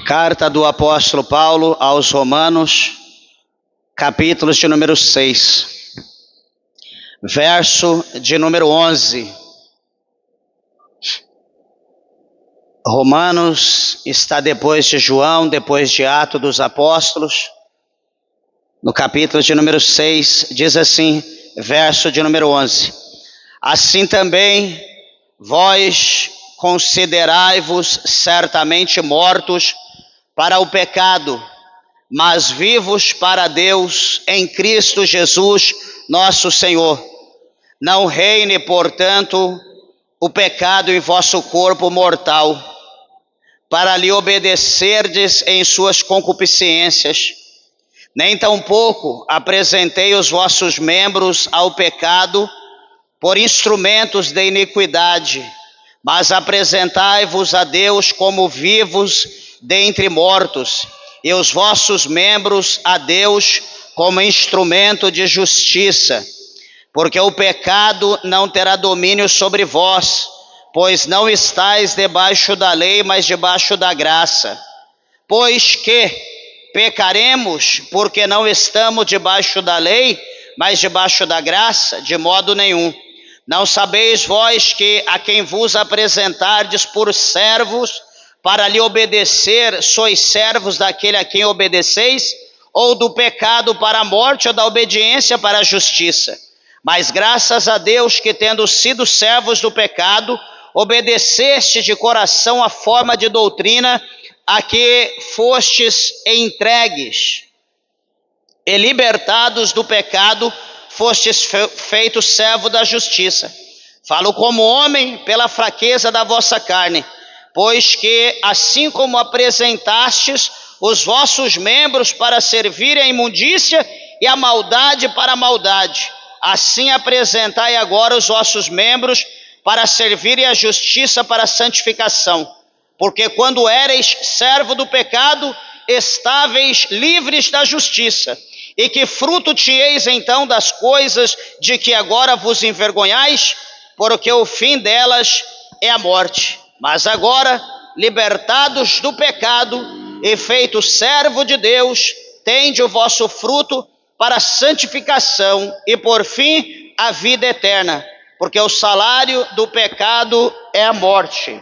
Carta do apóstolo Paulo aos Romanos, capítulo de número 6, verso de número 11. Romanos está depois de João, depois de Atos dos Apóstolos. No capítulo de número 6, diz assim, verso de número 11. Assim também vós considerai-vos certamente mortos para o pecado, mas vivos para Deus em Cristo Jesus, nosso Senhor. Não reine, portanto, o pecado em vosso corpo mortal, para lhe obedecerdes em suas concupiscências. Nem tampouco apresentei os vossos membros ao pecado por instrumentos de iniquidade, mas apresentai-vos a Deus como vivos dentre mortos, e os vossos membros a Deus como instrumento de justiça. Porque o pecado não terá domínio sobre vós, pois não estáis debaixo da lei, mas debaixo da graça. Pois que pecaremos porque não estamos debaixo da lei, mas debaixo da graça? De modo nenhum. Não sabeis vós que a quem vos apresentardes por servos para lhe obedecer, sois servos daquele a quem obedeceis, ou do pecado para a morte, ou da obediência para a justiça? Mas graças a Deus que, tendo sido servos do pecado, obedeceste de coração a forma de doutrina a que fostes entregues, e libertados do pecado, fostes feitos servo da justiça. Falo como homem pela fraqueza da vossa carne, pois que assim como apresentastes os vossos membros para servir a imundícia e a maldade para a maldade, assim apresentai agora os vossos membros para servirem a justiça para a santificação. Porque quando éreis servo do pecado, estáveis livres da justiça. E que fruto tinhais então das coisas de que agora vos envergonhais? Porque o fim delas é a morte. Mas agora, libertados do pecado e feitos servo de Deus, tende o vosso fruto para a santificação e por fim a vida eterna. Porque o salário do pecado é a morte,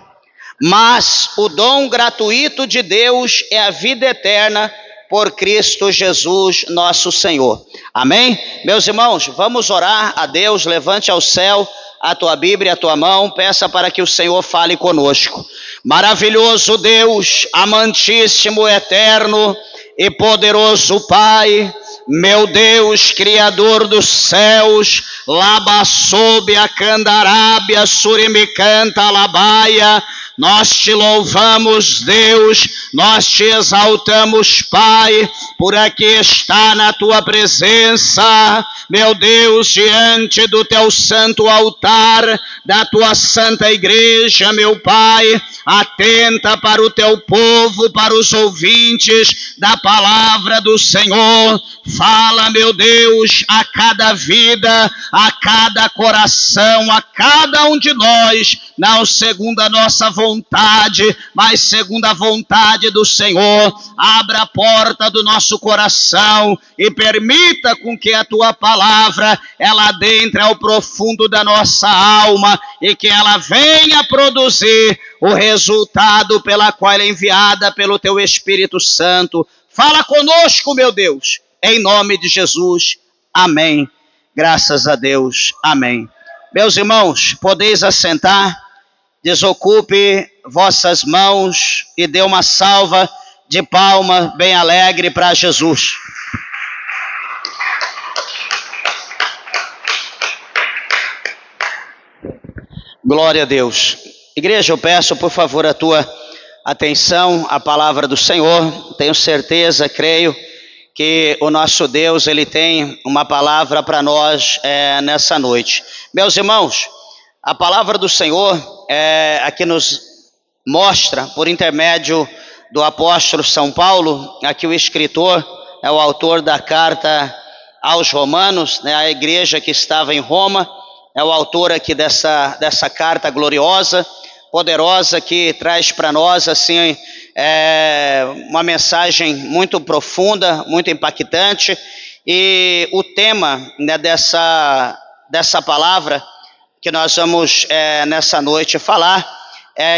mas o dom gratuito de Deus é a vida eterna por Cristo Jesus, nosso Senhor. Amém? Meus irmãos, vamos orar a Deus. Levante ao céu a tua Bíblia, a tua mão, peça para que o Senhor fale conosco. Maravilhoso Deus, amantíssimo, eterno e poderoso Pai, meu Deus, Criador dos céus, Labassobia, Candarábia, Surimicanta, Labaia, nós te louvamos, Deus, nós te exaltamos, Pai, por aqui está na tua presença, meu Deus, diante do teu santo altar, da tua santa igreja, meu Pai, atenta para o teu povo, para os ouvintes da palavra do Senhor. Fala, meu Deus, a cada vida, a cada coração, a cada um de nós, não segundo a nossa vontade, mas segundo a vontade do Senhor. Abra a porta do nosso coração e permita com que a tua palavra, ela adentre ao profundo da nossa alma e que ela venha produzir o resultado pela qual ela é enviada pelo teu Espírito Santo. Fala conosco, meu Deus, em nome de Jesus. Amém. Graças a Deus. Amém. Meus irmãos, podeis assentar, desocupe vossas mãos e dê uma salva de palma bem alegre para Jesus. Glória a Deus. Igreja, eu peço por favor a tua atenção à palavra do Senhor. Tenho certeza, creio, que o nosso Deus, ele tem uma palavra para nós nessa noite. Meus irmãos, a palavra do Senhor aqui nos mostra, por intermédio do apóstolo São Paulo, aqui o escritor é o autor da carta aos Romanos, né, a igreja que estava em Roma, é o autor aqui dessa carta gloriosa, poderosa, que traz para nós assim É uma mensagem muito profunda, muito impactante, e o tema, né, dessa palavra que nós vamos nessa noite falar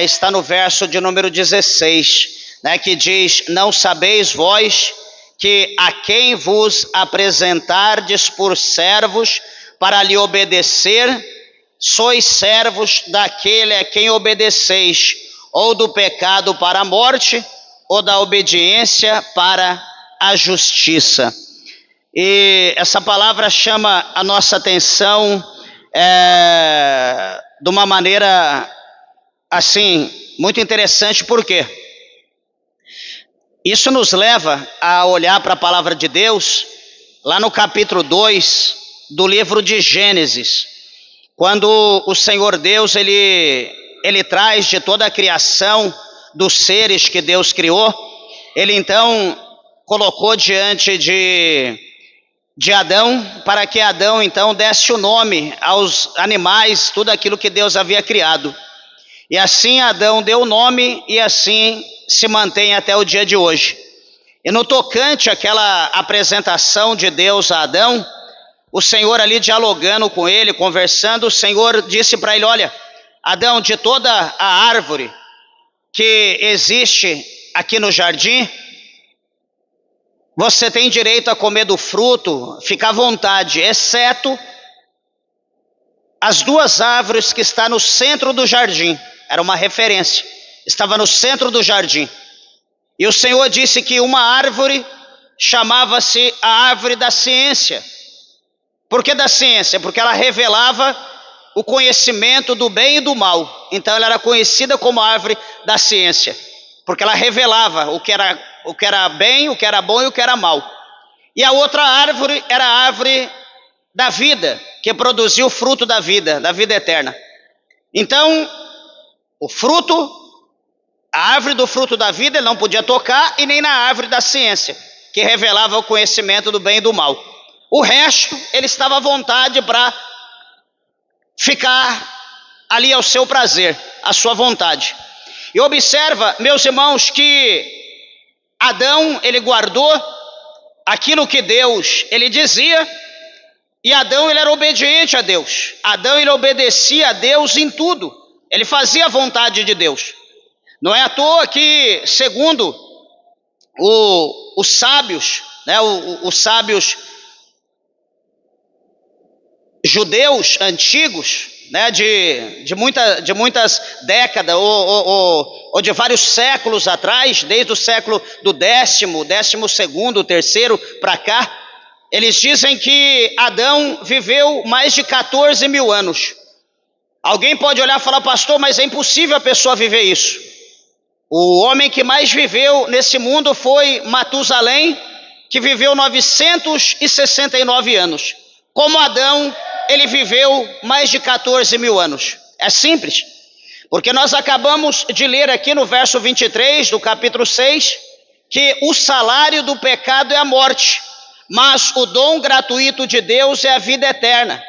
está no verso de número 16, né, que diz: não sabeis vós que a quem vos apresentardes por servos para lhe obedecer, sois servos daquele a quem obedeceis, ou do pecado para a morte, ou da obediência para a justiça. E essa palavra chama a nossa atenção de uma maneira assim muito interessante. Por quê? Isso nos leva a olhar para a palavra de Deus lá no capítulo 2 do livro de Gênesis, quando o Senhor Deus ele traz de toda a criação dos seres que Deus criou, ele então colocou diante de Adão, para que Adão então desse o nome aos animais, tudo aquilo que Deus havia criado. E assim Adão deu o nome, e assim se mantém até o dia de hoje. E no tocante àquela apresentação de Deus a Adão, o Senhor ali dialogando com ele, conversando, o Senhor disse para ele: olha, Adão, de toda a árvore que existe aqui no jardim, você tem direito a comer do fruto, fica à vontade, exceto as duas árvores que estão no centro do jardim. Era uma referência, estava no centro do jardim. E o Senhor disse que uma árvore chamava-se a árvore da ciência. Por que da ciência? Porque ela revelava o conhecimento do bem e do mal. Então ela era conhecida como a árvore da ciência, porque ela revelava o que era bem, o que era bom e o que era mal. E a outra árvore era a árvore da vida, que produziu o fruto da vida eterna. Então, o fruto, a árvore do fruto da vida ele não podia tocar, e nem na árvore da ciência, que revelava o conhecimento do bem e do mal. O resto, ele estava à vontade para ficar ali ao seu prazer, à sua vontade. E observa, meus irmãos, que Adão, ele guardou aquilo que Deus, ele dizia, e Adão, ele era obediente a Deus. Adão, ele obedecia a Deus em tudo. Ele fazia a vontade de Deus. Não é à toa que, segundo os sábios, né, os sábios judeus antigos, né, de muitas décadas ou de vários séculos atrás, desde o século do 12º, terceiro para cá, eles dizem que Adão viveu mais de 14 mil anos. Alguém pode olhar e falar: pastor, mas é impossível a pessoa viver isso. O homem que mais viveu nesse mundo foi Matusalém, que viveu 969 anos. Como Adão, ele viveu mais de 14 mil anos. É simples, porque nós acabamos de ler aqui no verso 23 do capítulo 6, que o salário do pecado é a morte, mas o dom gratuito de Deus é a vida eterna.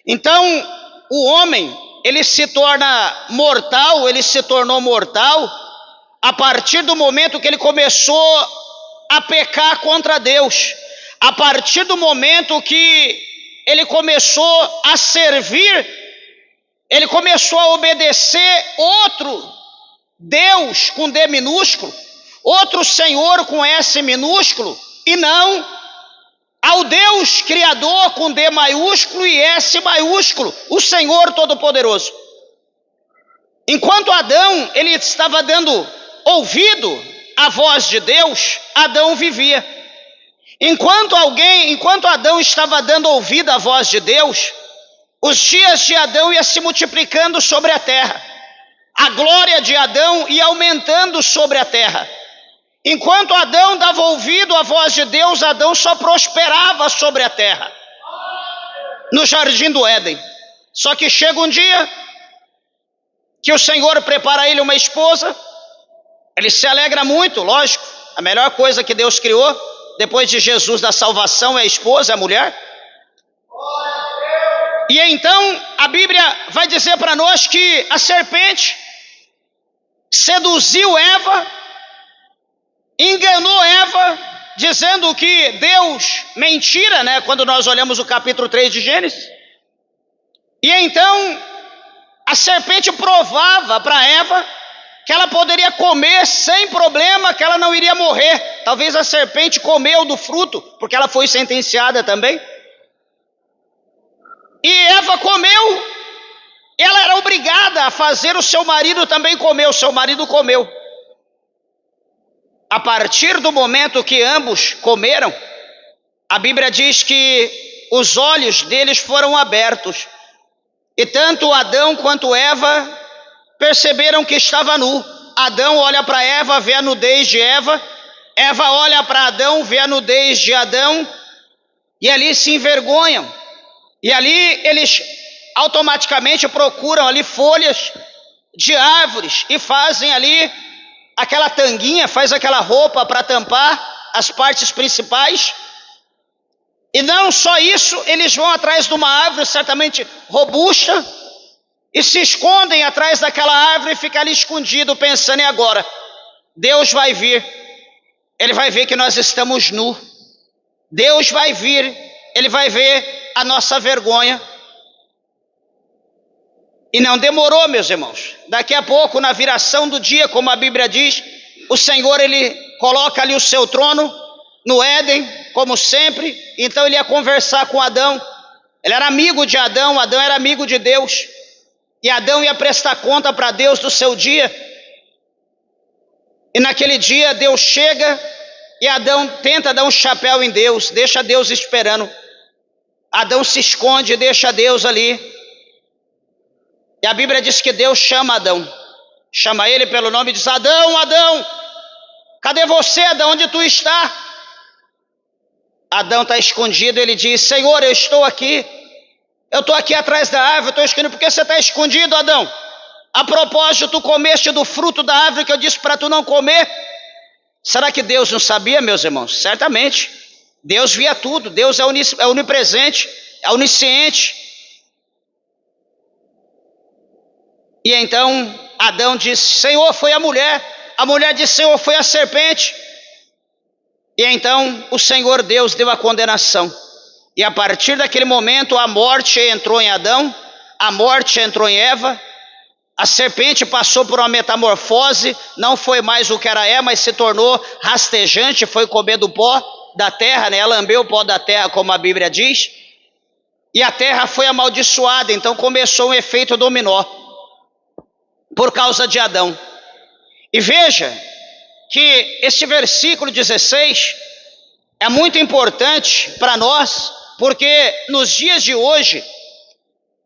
Então, o homem, ele se torna mortal, ele se tornou mortal a partir do momento que ele começou a pecar contra Deus, a partir do momento que ele começou a servir, ele começou a obedecer outro Deus com D minúsculo, outro Senhor com S minúsculo, e não ao Deus Criador com D maiúsculo e S maiúsculo, o Senhor Todo-Poderoso. Enquanto Adão, ele estava dando ouvido à voz de Deus, Adão vivia. Enquanto Adão estava dando ouvido à voz de Deus, os dias de Adão iam se multiplicando sobre a terra. A glória de Adão ia aumentando sobre a terra. Enquanto Adão dava ouvido à voz de Deus, Adão só prosperava sobre a terra, no jardim do Éden. Só que chega um dia que o Senhor prepara a ele uma esposa, ele se alegra muito, lógico, a melhor coisa que Deus criou, depois de Jesus da salvação, é a esposa, é a mulher. E então a Bíblia vai dizer para nós que a serpente seduziu Eva enganou Eva, dizendo que Deus, mentira, né? Quando nós olhamos o capítulo 3 de Gênesis. E então, a serpente provava para Eva que ela poderia comer sem problema, que ela não iria morrer. Talvez a serpente comeu do fruto, porque ela foi sentenciada também. E Eva comeu, ela era obrigada a fazer o seu marido também comer, o seu marido comeu. A partir do momento que ambos comeram, a Bíblia diz que os olhos deles foram abertos. E tanto Adão quanto Eva perceberam que estava nu. Adão olha para Eva, vê a nudez de Eva. Eva olha para Adão, vê a nudez de Adão. E ali se envergonham. E ali eles automaticamente procuram ali folhas de árvores e fazem ali aquela tanguinha, faz aquela roupa para tampar as partes principais. E não só isso, eles vão atrás de uma árvore certamente robusta e se escondem atrás daquela árvore e ficam ali escondido pensando, e agora? Deus vai vir, ele vai ver que nós estamos nus. Deus vai vir, ele vai ver a nossa vergonha. E não demorou, meus irmãos. Daqui a pouco, na viração do dia, como a Bíblia diz, o Senhor, ele coloca ali o seu trono no Éden, como sempre. Então ele ia conversar com Adão. Ele era amigo de Adão, Adão era amigo de Deus. E Adão ia prestar conta para Deus do seu dia. E naquele dia Deus chega e Adão tenta dar um chapéu em Deus, deixa Deus esperando. Adão se esconde, deixa Deus ali. E a Bíblia diz que Deus chama Adão, chama ele pelo nome e diz: Adão, Adão, cadê você, Adão, onde tu está? Adão está escondido, ele diz: Senhor, eu estou aqui atrás da árvore, estou escondido. Por que você está escondido, Adão? A propósito, tu comeste do fruto da árvore que eu disse para tu não comer. Será que Deus não sabia, meus irmãos? Certamente, Deus via tudo, Deus é onipresente, é onisciente. E então Adão disse: Senhor, foi a mulher disse: Senhor, foi a serpente. E então o Senhor Deus deu a condenação. E a partir daquele momento a morte entrou em Adão, a morte entrou em Eva. A serpente passou por uma metamorfose, não foi mais o que era mas se tornou rastejante, foi comer do pó da terra, né? Ela lambeu o pó da terra, como a Bíblia diz. E a terra foi amaldiçoada, então começou um efeito dominó por causa de Adão. E veja que este versículo 16 é muito importante para nós, porque nos dias de hoje,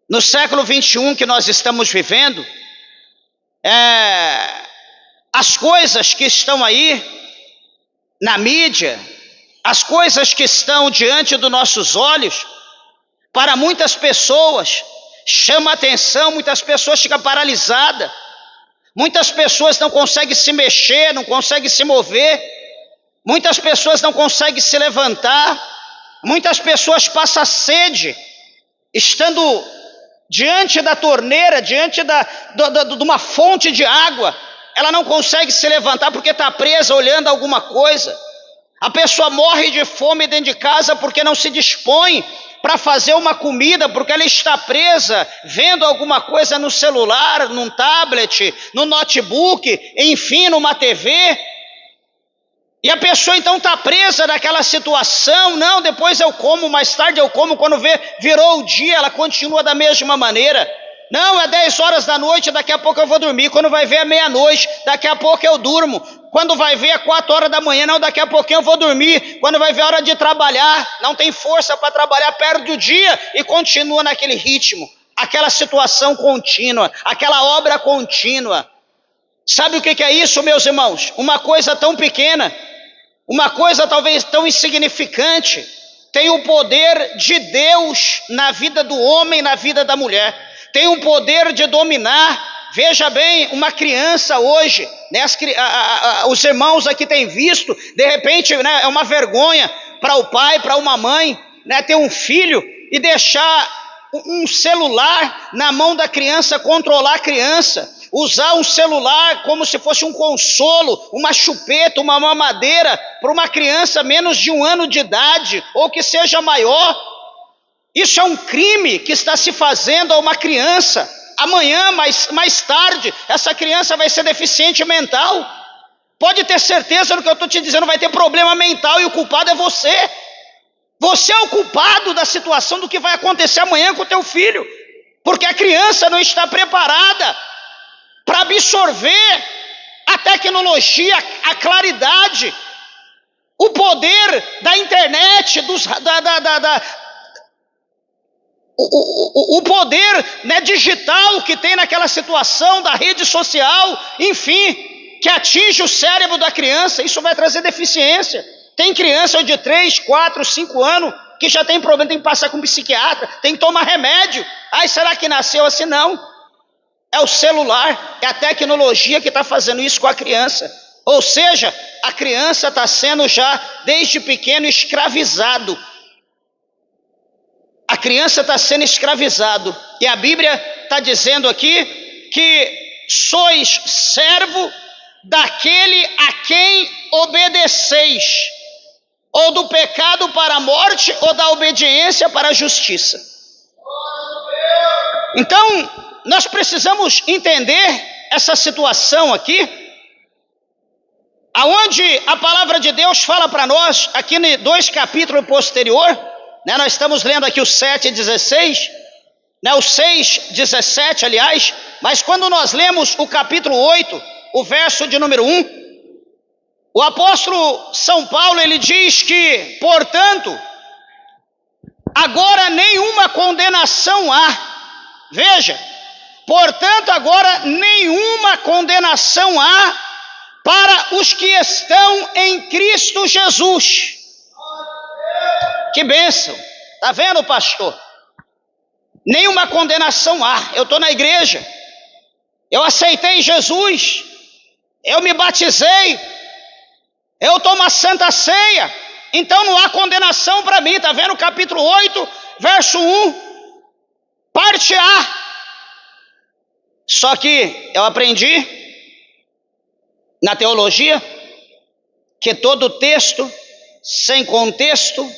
no século 21 que nós estamos vivendo, as coisas que estão aí na mídia, as coisas que estão diante dos nossos olhos, para muitas pessoas chama atenção, muitas pessoas ficam paralisadas, muitas pessoas não conseguem se mexer, não conseguem se mover, muitas pessoas não conseguem se levantar, muitas pessoas passam sede, estando diante da torneira, diante de uma fonte de água, ela não consegue se levantar porque está presa olhando alguma coisa. A pessoa morre de fome dentro de casa porque não se dispõe para fazer uma comida, porque ela está presa vendo alguma coisa no celular, num tablet, no notebook, enfim, numa TV. E a pessoa então está presa naquela situação. Não, depois eu como, mais tarde eu como. Quando virou o dia, ela continua da mesma maneira. Não, é 10 horas da noite, daqui a pouco eu vou dormir. Quando vai ver é meia-noite, daqui a pouco eu durmo. Quando vai ver é 4 horas da manhã, não, daqui a pouquinho eu vou dormir. Quando vai ver a hora de trabalhar, não tem força para trabalhar, perde o dia e continua naquele ritmo. Aquela situação contínua, aquela obra contínua. Sabe o que é isso, meus irmãos? Uma coisa tão pequena, uma coisa talvez tão insignificante, tem o poder de Deus na vida do homem, na vida da mulher. Tem o poder de dominar. Veja bem, uma criança hoje, né, os irmãos aqui têm visto, de repente, né, é uma vergonha para o pai, para uma mãe, né, ter um filho e deixar um celular na mão da criança, controlar a criança. usar um celular como se fosse um consolo, uma chupeta, uma mamadeira para uma criança menos de 1 ano de idade, ou que seja maior. Isso é um crime que está se fazendo a uma criança. Amanhã, mais tarde, essa criança vai ser deficiente mental. Pode ter certeza do que eu estou te dizendo, vai ter problema mental e o culpado é você. Você é o culpado da situação do que vai acontecer amanhã com o teu filho. Porque a criança não está preparada para absorver a tecnologia, a claridade, o poder da internet, o poder, né, digital que tem naquela situação, da rede social, enfim, que atinge o cérebro da criança. Isso vai trazer deficiência. Tem criança de 3, 4, 5 anos que já tem problema, tem que passar com um psiquiatra, tem que tomar remédio. Ai, será que nasceu assim? Não. É o celular, é a tecnologia que está fazendo isso com a criança. Ou seja, a criança está sendo já, desde pequeno, escravizado. A criança está sendo escravizado. E a Bíblia está dizendo aqui que sois servo daquele a quem obedeceis, ou do pecado para a morte, ou da obediência para a justiça. Então, nós precisamos entender essa situação aqui, aonde a palavra de Deus fala para nós, aqui em 2 capítulos posterior, né, nós estamos lendo aqui o 7:16, né, o 6:17, aliás, mas quando nós lemos o capítulo 8, o verso de número 1, o apóstolo São Paulo, ele diz que, portanto, agora nenhuma condenação há. Veja, portanto, agora nenhuma condenação há para os que estão em Cristo Jesus. Que bênção! Está vendo, pastor? Nenhuma condenação há. Eu estou na igreja, eu aceitei Jesus, eu me batizei, eu tomo a Santa Ceia, então não há condenação para mim. Está vendo o capítulo 8, verso 1, parte A. Só que eu aprendi na teologia que todo texto sem contexto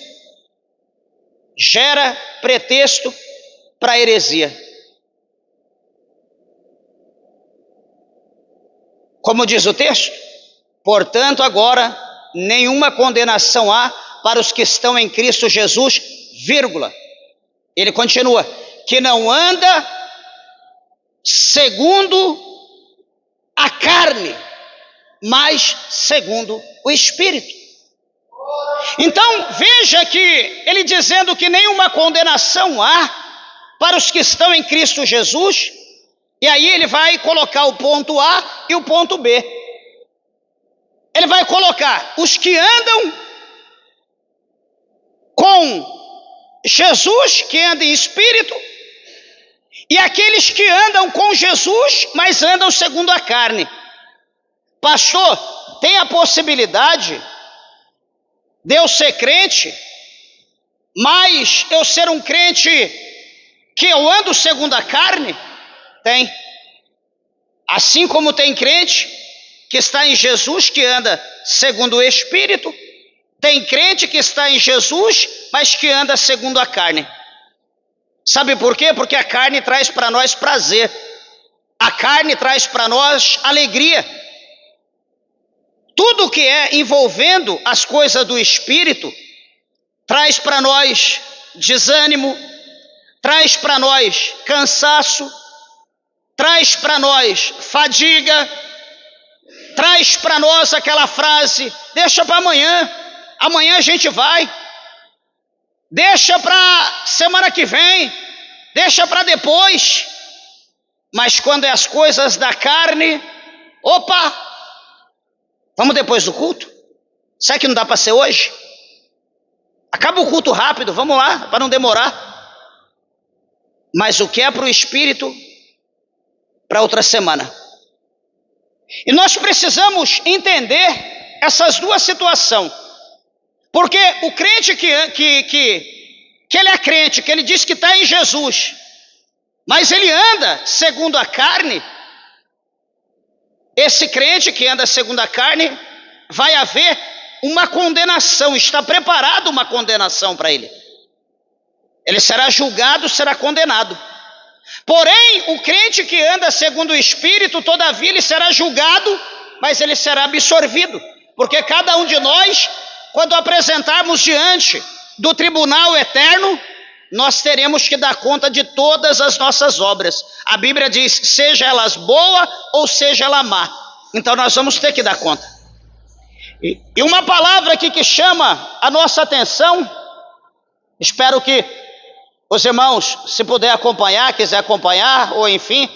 gera pretexto para heresia. Como diz o texto, portanto, agora nenhuma condenação há para os que estão em Cristo Jesus, vírgula. Ele continua, que não anda segundo a carne, mas segundo o Espírito. Então, veja que ele dizendo que nenhuma condenação há para os que estão em Cristo Jesus, e aí ele vai colocar o ponto A e o ponto B. Ele vai colocar os que andam com Jesus, que andam em Espírito, e aqueles que andam com Jesus, mas andam segundo a carne. Pastor, tem a possibilidade de eu ser crente, mas eu ser um crente que eu ando segundo a carne? Tem. Assim como tem crente que está em Jesus, que anda segundo o Espírito, tem crente que está em Jesus, mas que anda segundo a carne. Sabe por quê? Porque a carne traz para nós prazer, a carne traz para nós alegria. Tudo que é envolvendo as coisas do Espírito traz para nós desânimo, traz para nós cansaço, traz para nós fadiga, traz para nós aquela frase, deixa para amanhã, amanhã a gente vai, deixa para semana que vem, deixa para depois. Mas quando é as coisas da carne, opa, vamos depois do culto? Será que não dá para ser hoje? Acaba o culto rápido, vamos lá, para não demorar. Mas o que é para o Espírito, para outra semana. E nós precisamos entender essas duas situações. Porque o crente que ele é crente, que ele diz que está em Jesus, mas ele anda segundo a carne, esse crente que anda segundo a carne, vai haver uma condenação, está preparado uma condenação para ele. Ele será julgado, será condenado. Porém, o crente que anda segundo o Espírito, todavia ele será julgado, mas ele será absorvido. Porque cada um de nós, quando apresentarmos diante do tribunal eterno, nós teremos que dar conta de todas as nossas obras. A Bíblia diz, seja elas boa ou seja ela má. Então nós vamos ter que dar conta. E uma palavra aqui que chama a nossa atenção, espero que os irmãos, se puder acompanhar, quiser acompanhar, ou enfim,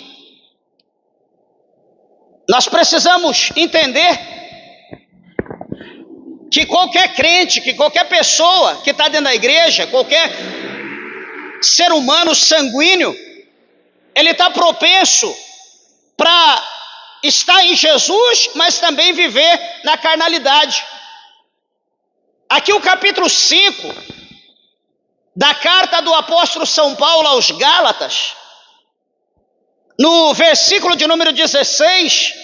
nós precisamos entender que qualquer crente, que qualquer pessoa que está dentro da igreja, qualquer ser humano sanguíneo, ele está propenso para estar em Jesus, mas também viver na carnalidade. Aqui o capítulo 5 da carta do apóstolo São Paulo aos Gálatas, no versículo de número 16,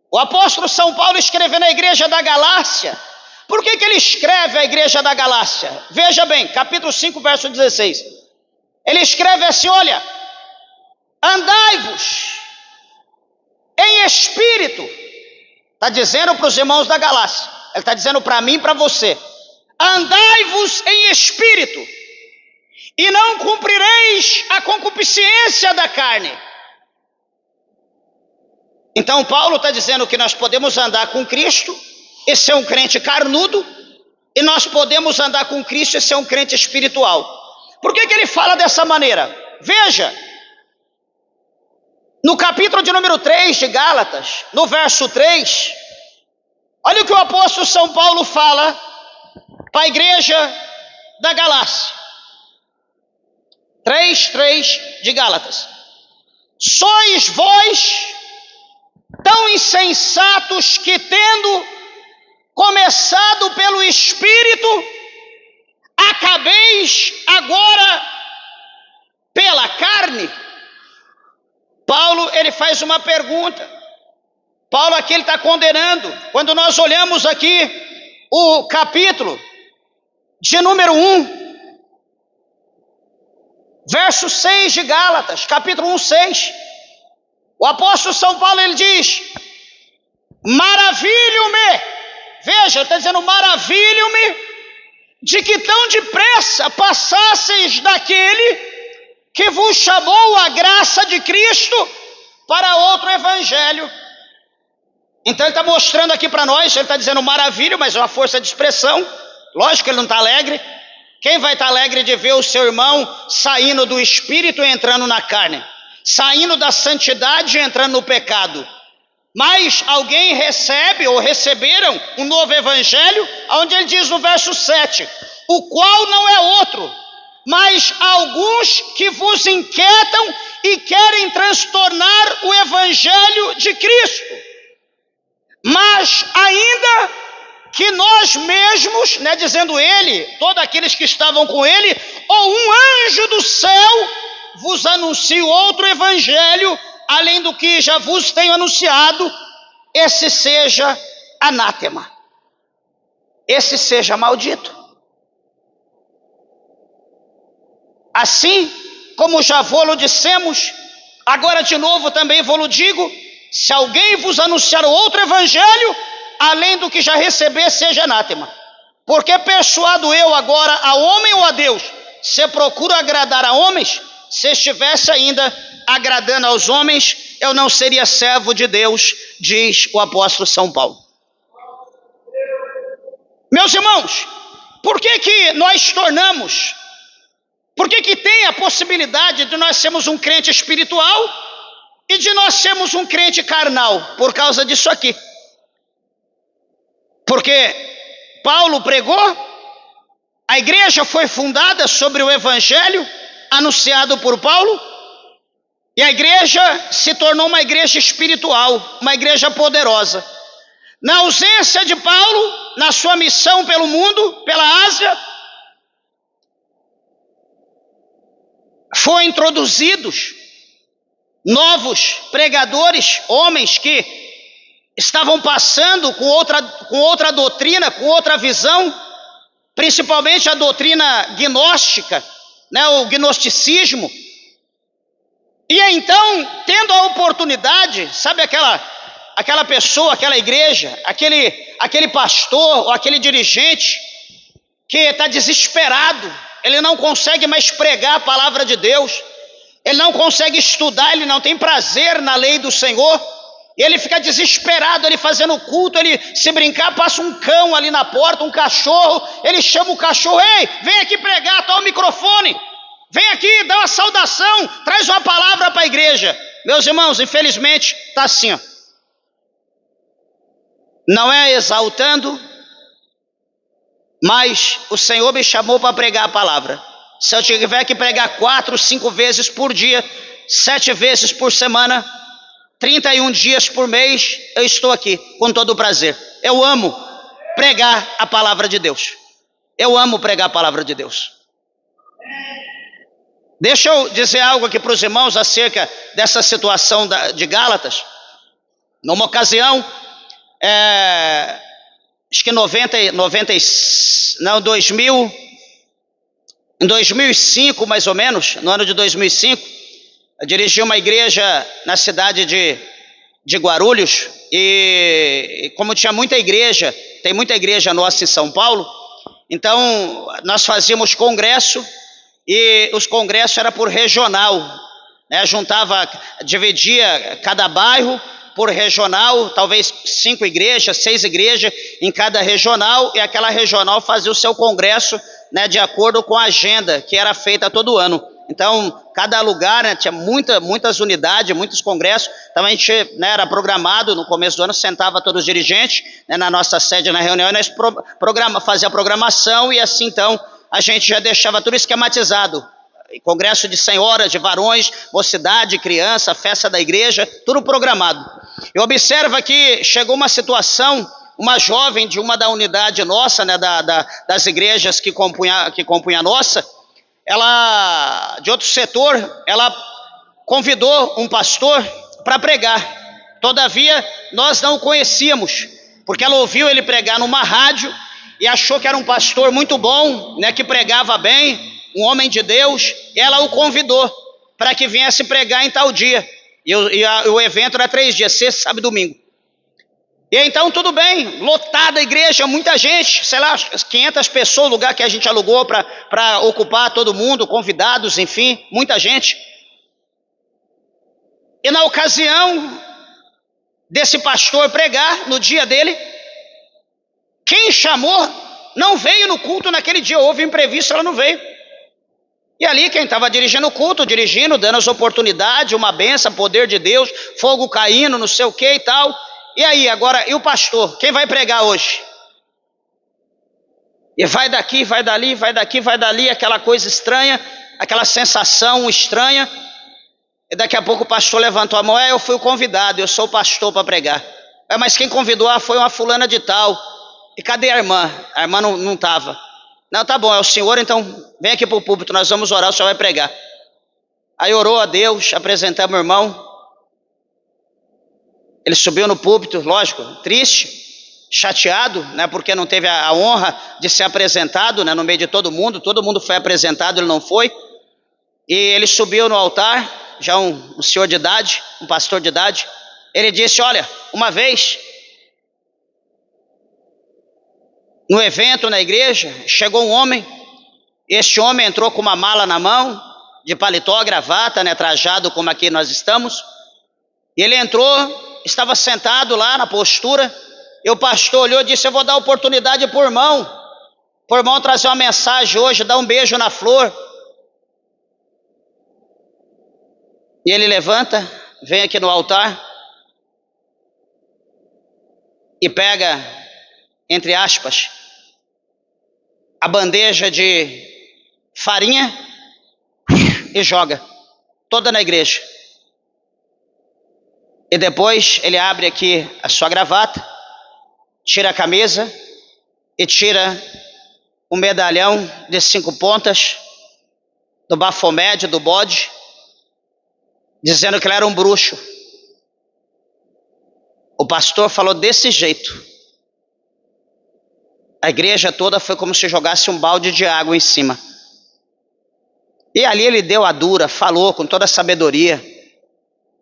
o apóstolo São Paulo escrevendo à igreja da Galácia. Por que ele escreve à igreja da Galácia? Veja bem, capítulo 5, verso 16. Ele escreve assim, olha, andai-vos em espírito. Está dizendo para os irmãos da Galácia, ele está dizendo para mim e para você. Andai-vos em espírito, e não cumprireis a concupiscência da carne. Então Paulo está dizendo que nós podemos andar com Cristo e ser um crente carnudo, e nós podemos andar com Cristo e ser um crente espiritual. Por que ele fala dessa maneira? Veja, no capítulo de número 3 de Gálatas, no verso 3, olha o que o apóstolo São Paulo fala para a igreja da Galácia. 3:3 de Gálatas. Sois vós tão insensatos que, tendo começado pelo Espírito, acabeis agora pela carne? Paulo, ele faz uma pergunta. Paulo aqui ele está condenando. Quando nós olhamos aqui o capítulo de número 1, verso 6 de Gálatas, capítulo 1, 6. O apóstolo São Paulo, ele diz, maravilho-me, veja, ele está dizendo, maravilho-me, de que tão depressa passasseis daquele que vos chamou a graça de Cristo para outro evangelho. Então ele está mostrando aqui para nós, ele está dizendo maravilha, mas é uma força de expressão. Lógico que ele não está alegre. Quem vai estar alegre de ver o seu irmão saindo do espírito e entrando na carne? Saindo da santidade e entrando no pecado? Mas alguém recebe ou receberam um novo evangelho, onde ele diz no verso 7, o qual não é outro, mas alguns que vos inquietam e querem transtornar o evangelho de Cristo. Mas ainda que nós mesmos, dizendo ele, todos aqueles que estavam com ele, ou um anjo do céu vos anuncie outro evangelho, além do que já vos tenho anunciado, esse seja anátema, esse seja maldito. Assim como já vou-lo dissemos, agora de novo também vou-lo digo, se alguém vos anunciar outro evangelho, além do que já receber, seja anátema. Porque persuado eu agora a homem ou a Deus? Se procuro agradar a homens, se estivesse ainda agradando aos homens, eu não seria servo de Deus, diz o apóstolo São Paulo. Meus irmãos, por que nós tornamos, por que tem a possibilidade de nós sermos um crente espiritual e de nós sermos um crente carnal? Por causa disso aqui. Porque Paulo pregou, a igreja foi fundada sobre o evangelho anunciado por Paulo, e a igreja se tornou uma igreja espiritual, uma igreja poderosa. Na ausência de Paulo, na sua missão pelo mundo, pela Ásia, foram introduzidos novos pregadores, homens que estavam passando com outra doutrina, com outra visão, principalmente a doutrina gnóstica, né, o gnosticismo. E então, tendo a oportunidade, sabe aquela pessoa, aquela igreja, aquele pastor ou aquele dirigente que está desesperado, ele não consegue mais pregar a palavra de Deus, ele não consegue estudar, ele não tem prazer na lei do Senhor, e ele fica desesperado, ele fazendo culto, ele se brincar, passa um cão ali na porta, um cachorro, ele chama o cachorro, ei, vem aqui pregar, toma o microfone, vem aqui, dá uma saudação, traz uma palavra para a igreja. Meus irmãos, infelizmente está assim, ó. Não é exaltando, mas o Senhor me chamou para pregar a palavra. Se eu tiver que pregar 4, 5 vezes por dia, 7 vezes por semana, 31 dias por mês, eu estou aqui com todo o prazer. Eu amo pregar a palavra de Deus. Eu amo pregar a palavra de Deus. Deixa eu dizer algo aqui para os irmãos acerca dessa situação de Gálatas. Numa ocasião, acho que em 2005 mais ou menos, no ano de 2005, eu dirigi uma igreja na cidade de Guarulhos, e como tinha muita igreja, tem muita igreja nossa em São Paulo, então nós fazíamos congresso, e os congressos eram por regional, né? Dividia cada bairro por regional, talvez 5 igrejas, 6 igrejas em cada regional, e aquela regional fazia o seu congresso, né, de acordo com a agenda que era feita todo ano. Então, cada lugar, né, tinha muitas unidades, muitos congressos. Então, a gente, né, era programado, no começo do ano, sentava todos os dirigentes, né, na nossa sede, na reunião, e nós fazia a programação, e assim, então, a gente já deixava tudo esquematizado. Congresso de senhoras, de varões, mocidade, criança, festa da igreja, tudo programado. E observa que chegou uma situação, uma jovem de uma da unidade nossa, né, das igrejas que compunha a nossa, ela, de outro setor, ela convidou um pastor para pregar. Todavia, nós não o conhecíamos, porque ela ouviu ele pregar numa rádio e achou que era um pastor muito bom, né, que pregava bem, um homem de Deus. Ela o convidou para que viesse pregar em tal dia. E o evento era 3 dias, sexta, sábado e domingo. E então tudo bem, lotada a igreja, muita gente, sei lá, 500 pessoas, o lugar que a gente alugou para ocupar todo mundo, convidados, enfim, muita gente. E na ocasião desse pastor pregar, no dia dele, quem chamou não veio no culto naquele dia, houve imprevisto, ela não veio. E ali quem estava dirigindo o culto, dando as oportunidades, uma benção, poder de Deus, fogo caindo, não sei o que e tal. E aí, agora, e o pastor? Quem vai pregar hoje? E vai daqui, vai dali, vai daqui, vai dali, aquela coisa estranha, aquela sensação estranha. E daqui a pouco o pastor levantou a mão, eu fui o convidado, eu sou o pastor para pregar. Mas quem convidou foi uma fulana de tal. E cadê a irmã? A irmã não estava. Não, tá bom, é o senhor, então vem aqui para o púlpito, nós vamos orar, o senhor vai pregar. Aí orou a Deus, apresentamos o irmão. Ele subiu no púlpito, lógico, triste, chateado, né, porque não teve a honra de ser apresentado, né, no meio de todo mundo foi apresentado, ele não foi. E ele subiu no altar, já um senhor de idade, um pastor de idade. Ele disse, olha, uma vez, no evento na igreja, chegou um homem, este homem entrou com uma mala na mão, de paletó, gravata, né, trajado como aqui nós estamos, e ele entrou, estava sentado lá na postura, e o pastor olhou e disse, eu vou dar oportunidade por irmão trazer uma mensagem hoje, dar um beijo na flor. E ele levanta, vem aqui no altar, e pega, entre aspas, a bandeja de farinha e joga toda na igreja. E depois ele abre aqui a sua gravata, tira a camisa e tira um medalhão de 5 pontas do Baphomet, do bode, dizendo que ele era um bruxo. O pastor falou desse jeito. A igreja toda foi como se jogasse um balde de água em cima. E ali ele deu a dura, falou com toda a sabedoria.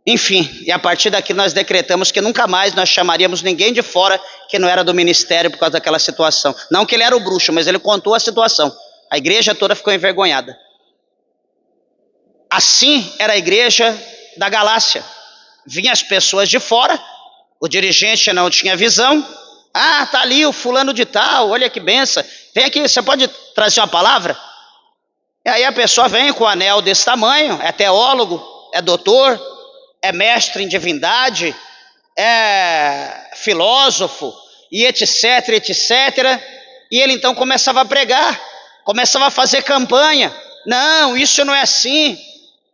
Enfim, e a partir daqui nós decretamos que nunca mais nós chamaríamos ninguém de fora que não era do ministério por causa daquela situação. Não que ele era o bruxo, mas ele contou a situação. A igreja toda ficou envergonhada. Assim era a igreja da Galácia. Vinham as pessoas de fora, o dirigente não tinha visão. Ah, tá ali o fulano de tal, olha que benção. Vem aqui, você pode trazer uma palavra? E aí a pessoa vem com um anel desse tamanho, é teólogo, é doutor, é mestre em divindade, é filósofo, e etc, etc. E ele então começava a pregar, começava a fazer campanha. Não, isso não é assim,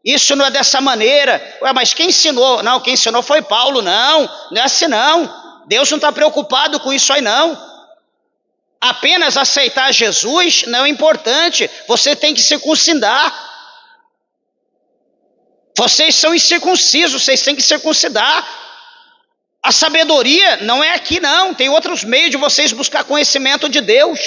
isso não é dessa maneira. Ué, mas quem ensinou? Não, quem ensinou foi Paulo. Não é assim não. Deus não está preocupado com isso aí não. Apenas aceitar Jesus não é importante, você tem que circuncidar. Vocês são incircuncisos, vocês têm que circuncidar. A sabedoria não é aqui não, tem outros meios de vocês buscar conhecimento de Deus.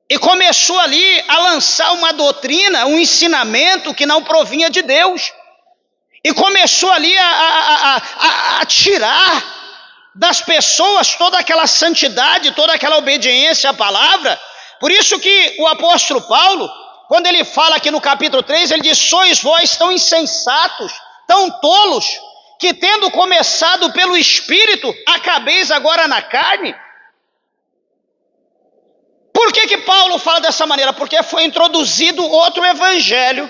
E começou ali a lançar uma doutrina, um ensinamento que não provinha de Deus. E começou ali a tirar das pessoas toda aquela santidade, toda aquela obediência à palavra. Por isso que o apóstolo Paulo, quando ele fala aqui no capítulo 3, ele diz: sois vós tão insensatos, tão tolos, que tendo começado pelo Espírito, acabeis agora na carne. Por que Paulo fala dessa maneira? Porque foi introduzido outro evangelho.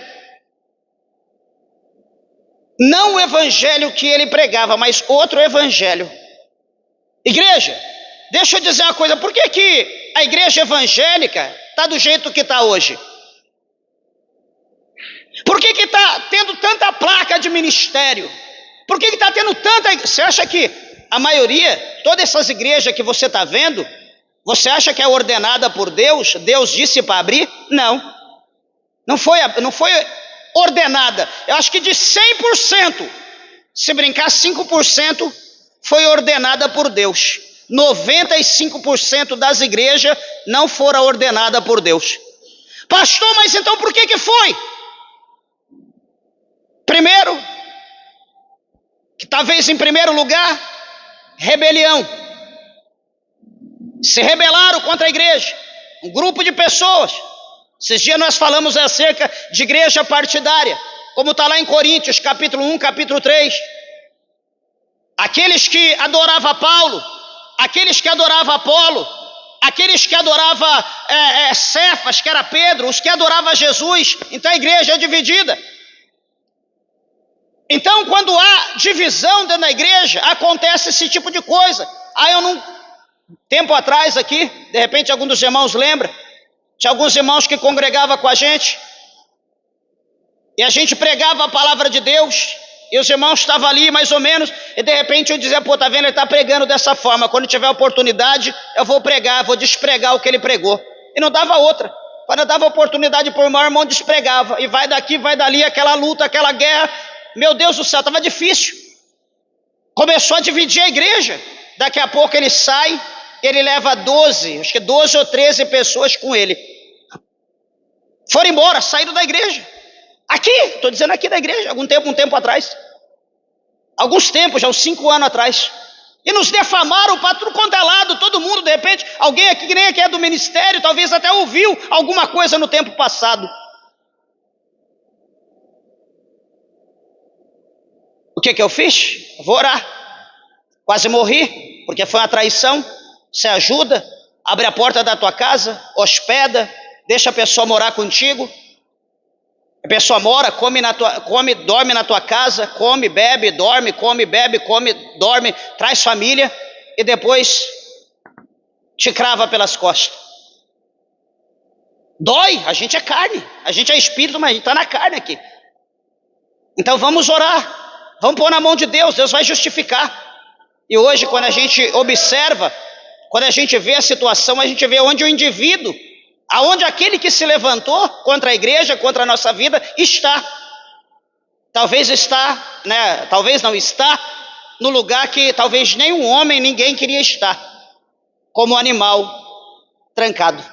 Não o evangelho que ele pregava, mas outro evangelho. Igreja, deixa eu dizer uma coisa, por que a igreja evangélica está do jeito que está hoje? Por que está tendo tanta placa de ministério? Por que está tendo tanta... Você acha que a maioria, todas essas igrejas que você está vendo, você acha que é ordenada por Deus? Deus disse para abrir? Não foi ordenada. Eu acho que de 100%, se brincar 5%, foi ordenada por Deus. 95% das igrejas não foram ordenadas por Deus. Pastor, mas então por que foi? Primeiro, que talvez em primeiro lugar, rebelião. Se rebelaram contra a igreja, um grupo de pessoas. Esses dias nós falamos acerca de igreja partidária, como está lá em Coríntios, capítulo 1, capítulo 3. Aqueles que adoravam Paulo, aqueles que adoravam Apolo, aqueles que adoravam Cefas, que era Pedro, os que adoravam Jesus. Então a igreja é dividida. Então quando há divisão dentro da igreja, acontece esse tipo de coisa. Tempo atrás aqui, de repente algum dos irmãos lembra, tinha alguns irmãos que congregavam com a gente, e a gente pregava a palavra de Deus, e os irmãos estavam ali mais ou menos, e de repente eu dizia: pô, tá vendo, ele está pregando dessa forma, quando tiver oportunidade eu vou pregar, vou despregar o que ele pregou. E não dava outra. Quando eu dava oportunidade para o irmão despregava, e vai daqui, vai dali, aquela luta, aquela guerra. Meu Deus do céu, estava difícil. Começou a dividir a igreja. Daqui a pouco ele sai, ele leva 12 ou 13 pessoas com ele. Foram embora, saíram da igreja. Aqui, estou dizendo aqui da igreja, um tempo atrás. Alguns tempos, já uns 5 anos atrás. E nos defamaram para tudo quanto é lado, todo mundo, de repente, alguém aqui que nem aqui é do ministério, talvez até ouviu alguma coisa no tempo passado. O que eu fiz? Vou orar. Quase morri, porque foi uma traição. Você ajuda, abre a porta da tua casa, hospeda, deixa a pessoa morar contigo. A pessoa mora, come, dorme na tua casa, come, bebe, dorme, come, bebe, come, dorme, traz família e depois te crava pelas costas. Dói, a gente é carne, a gente é espírito, mas a gente está na carne aqui. Então vamos orar, vamos pôr na mão de Deus, Deus vai justificar. E hoje, quando a gente observa, quando a gente vê a situação, a gente vê onde o indivíduo, aonde aquele que se levantou contra a igreja, contra a nossa vida, está. Talvez está, né? Talvez não está, no lugar que talvez nenhum homem, ninguém queria estar, como animal trancado.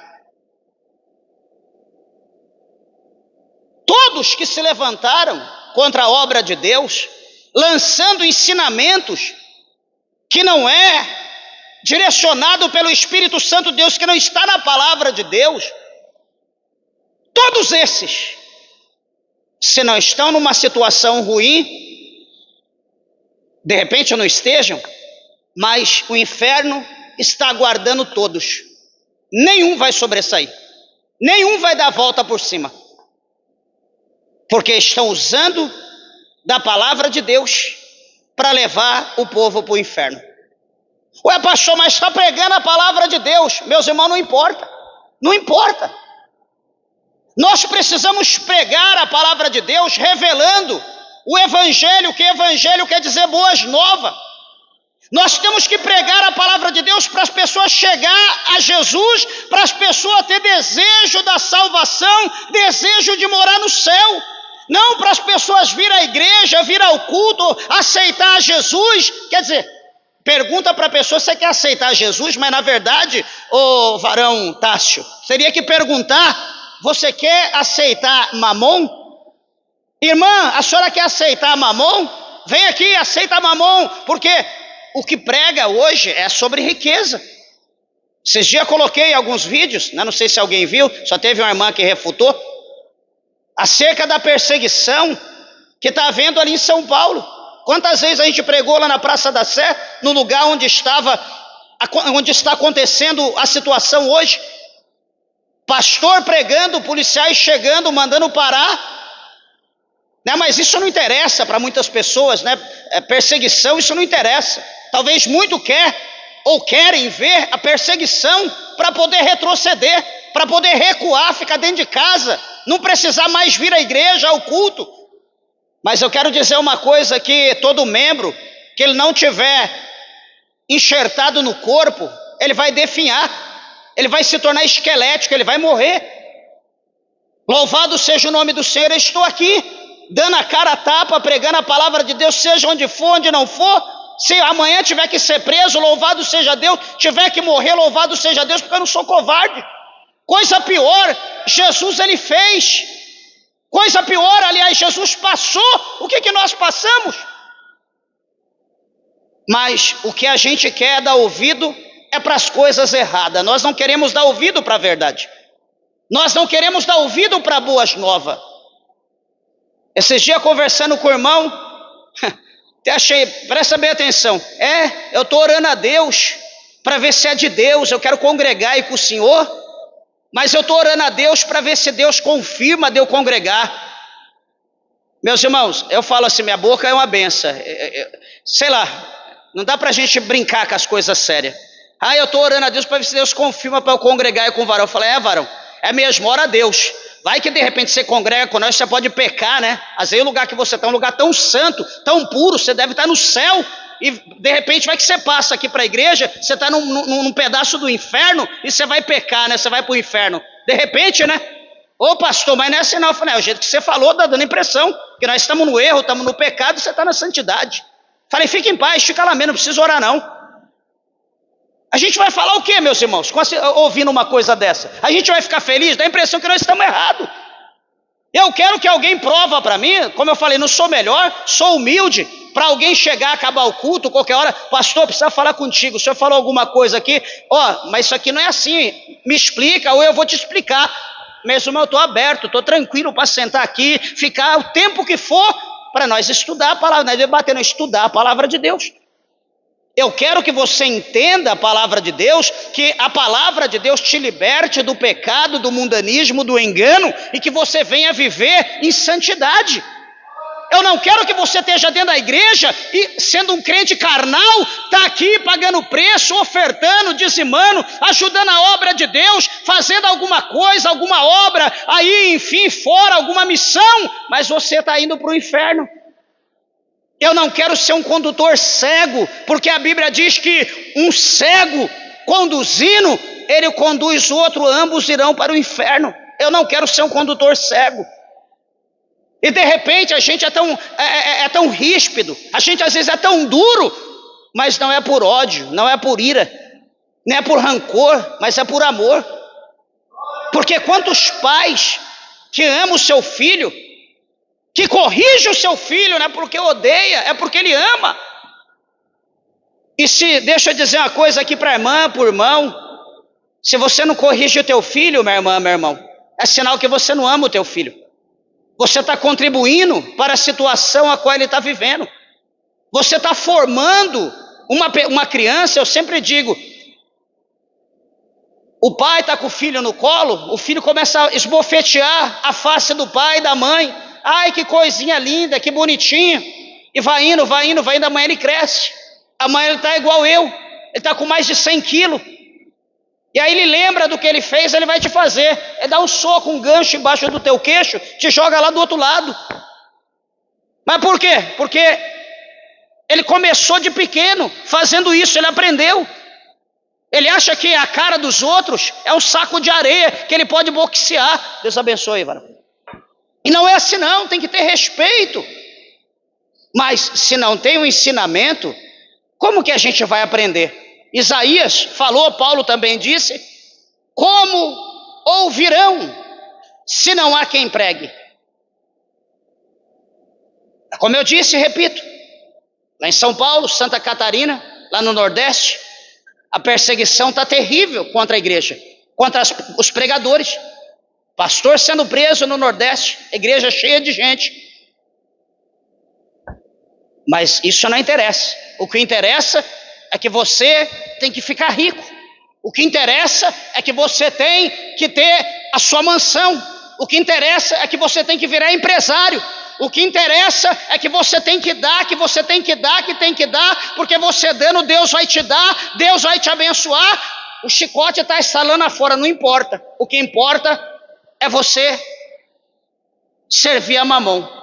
Todos que se levantaram contra a obra de Deus, lançando ensinamentos que não é direcionado pelo Espírito Santo de Deus, que não está na palavra de Deus, todos esses, se não estão numa situação ruim, de repente não estejam, mas o inferno está aguardando todos. Nenhum vai sobressair, nenhum vai dar a volta por cima, porque estão usando da palavra de Deus para levar o povo para o inferno. Ué, pastor, mas está pregando a palavra de Deus. Meus irmãos, não importa, não importa. Nós precisamos pregar a palavra de Deus, revelando o evangelho, que evangelho quer dizer boas novas. Nós temos que pregar a palavra de Deus para as pessoas chegar a Jesus, para as pessoas ter desejo da salvação, desejo de morar no céu. Não para as pessoas vir à igreja, vir ao culto, aceitar Jesus. Quer dizer, pergunta para a pessoa se você quer aceitar Jesus, mas na verdade, ô varão Tássio, teria que perguntar, você quer aceitar Mamon? Irmã, a senhora quer aceitar Mamon? Vem aqui, aceita Mamon, porque o que prega hoje é sobre riqueza. Esses dias eu coloquei alguns vídeos, não sei se alguém viu, só teve uma irmã que refutou, acerca da perseguição que está havendo ali em São Paulo. Quantas vezes a gente pregou lá na Praça da Sé, no lugar onde está acontecendo a situação hoje? Pastor pregando, policiais chegando, mandando parar. Né? Mas isso não interessa para muitas pessoas, né? Perseguição, isso não interessa. Talvez muito querem ver a perseguição para poder retroceder, para poder recuar, ficar dentro de casa, não precisar mais vir à igreja, ao culto. Mas eu quero dizer uma coisa, que todo membro que ele não tiver enxertado no corpo, ele vai definhar, ele vai se tornar esquelético, ele vai morrer. Louvado seja o nome do Senhor. Eu estou aqui, dando a cara a tapa, pregando a palavra de Deus, seja onde for, onde não for. Se amanhã tiver que ser preso, louvado seja Deus. Tiver que morrer, louvado seja Deus, porque eu não sou covarde. Coisa pior, Jesus ele fez. Coisa pior, aliás, Jesus passou. O que nós passamos? Mas o que a gente quer dar ouvido é para as coisas erradas. Nós não queremos dar ouvido para a verdade. Nós não queremos dar ouvido para boas novas. Esses dias conversando com o irmão, até achei, presta bem atenção. Eu estou orando a Deus para ver se é de Deus. Eu quero congregar aí com o senhor. Mas eu estou orando a Deus para ver se Deus confirma de eu congregar. Meus irmãos, eu falo assim, minha boca é uma benção. Sei lá, não dá para a gente brincar com as coisas sérias. Eu estou orando a Deus para ver se Deus confirma para eu congregar aí com o varão. Eu falei, varão, é mesmo, ora a Deus. Vai que de repente você congrega com nós, você pode pecar, né? Às vezes o lugar que você está é um lugar tão santo, tão puro, você deve estar no céu. E de repente vai que você passa aqui para a igreja, você está num pedaço do inferno e você vai pecar, né? Você vai para o inferno. De repente, né? Ô pastor, mas não é assim não. Eu falei, o jeito que você falou está dando impressão que nós estamos no erro, estamos no pecado e você está na santidade. Falei, fica em paz, fica lá mesmo, não precisa orar não. A gente vai falar o quê, meus irmãos, ouvindo uma coisa dessa? A gente vai ficar feliz? Dá a impressão que nós estamos errados. Eu quero que alguém prova para mim, como eu falei, não sou melhor, sou humilde, para alguém chegar, acabar o culto, qualquer hora, pastor, precisa falar contigo, o senhor falou alguma coisa aqui, mas isso aqui não é assim, me explica, ou eu vou te explicar. Mesmo eu estou aberto, estou tranquilo para sentar aqui, ficar o tempo que for, para nós estudar a palavra, nós debatendo, estudar a palavra de Deus. Eu quero que você entenda a palavra de Deus, que a palavra de Deus te liberte do pecado, do mundanismo, do engano, e que você venha viver em santidade. Eu não quero que você esteja dentro da igreja e, sendo um crente carnal, está aqui pagando preço, ofertando, dizimando, ajudando a obra de Deus, fazendo alguma coisa, alguma obra, aí, enfim, fora, alguma missão, mas você está indo para o inferno. Eu não quero ser um condutor cego, porque a Bíblia diz que um cego conduzindo, ele conduz o outro, ambos irão para o inferno. Eu não quero ser um condutor cego. E de repente a gente é tão ríspido, a gente às vezes é tão duro, mas não é por ódio, não é por ira, não é por rancor, mas é por amor. Porque quantos pais que amam o seu filho, que corrige o seu filho, não é porque odeia, é porque ele ama. E deixa eu dizer uma coisa aqui para a irmã, para o irmão, se você não corrige o teu filho, minha irmã, meu irmão, é sinal que você não ama o teu filho. Você está contribuindo para a situação a qual ele está vivendo. Você está formando uma criança, eu sempre digo, o pai está com o filho no colo, o filho começa a esbofetear a face do pai e da mãe. Ai, que coisinha linda, que bonitinho. E vai indo, amanhã ele cresce. Amanhã ele está igual eu, ele está com mais de 100 quilos. E aí ele lembra do que ele fez, ele vai te fazer. É dar um soco, um gancho embaixo do teu queixo, te joga lá do outro lado. Mas por quê? Porque ele começou de pequeno, fazendo isso, ele aprendeu. Ele acha que a cara dos outros é um saco de areia, que ele pode boxear. Deus abençoe, varão. E não é assim não, tem que ter respeito. Mas se não tem um ensinamento, como que a gente vai aprender? Isaías falou, Paulo também disse, como ouvirão se não há quem pregue? Como eu disse e repito, lá em São Paulo, Santa Catarina, lá no Nordeste, a perseguição está terrível contra a igreja, contra os pregadores. Pastor sendo preso no Nordeste, igreja cheia de gente. Mas isso não interessa. O que interessa é que você tem que ficar rico. O que interessa é que você tem que ter a sua mansão. O que interessa é que você tem que virar empresário. O que interessa é que você tem que dar, porque você dando, Deus vai te dar, Deus vai te abençoar. O chicote está estalando afora, não importa. O que importa é você servir a mamão.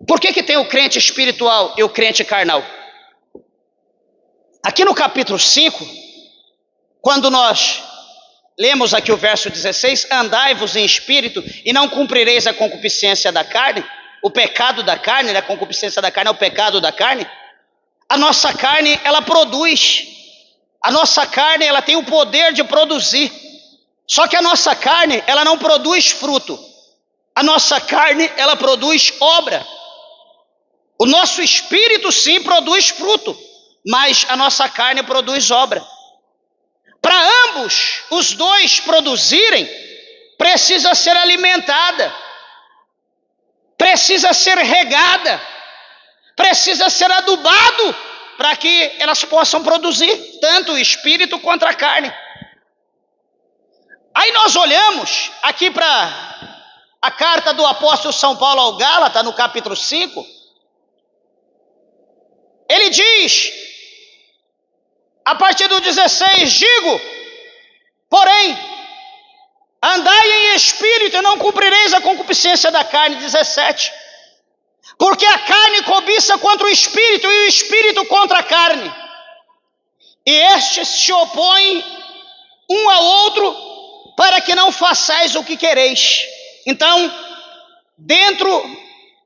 Por que tem o crente espiritual e o crente carnal? Aqui no capítulo 5, quando nós lemos aqui o verso 16, andai-vos em espírito e não cumprireis a concupiscência da carne, o pecado da carne, a concupiscência da carne é o pecado da carne. A nossa carne, ela produz, a nossa carne, ela tem o poder de produzir, só que a nossa carne, ela não produz fruto, a nossa carne, ela produz obra. O nosso espírito sim produz fruto, mas a nossa carne produz obra. Para ambos, os dois produzirem, precisa ser alimentada, precisa ser regada, precisa ser adubado, para que elas possam produzir, tanto o espírito quanto a carne. Aí nós olhamos aqui para a carta do apóstolo São Paulo ao Gálatas, no capítulo 5, ele diz, a partir do 16, digo, porém, andai em espírito e não cumprireis a concupiscência da carne, 17. Porque a carne cobiça contra o espírito e o espírito contra a carne. E estes se opõem um ao outro para que não façais o que quereis. Então,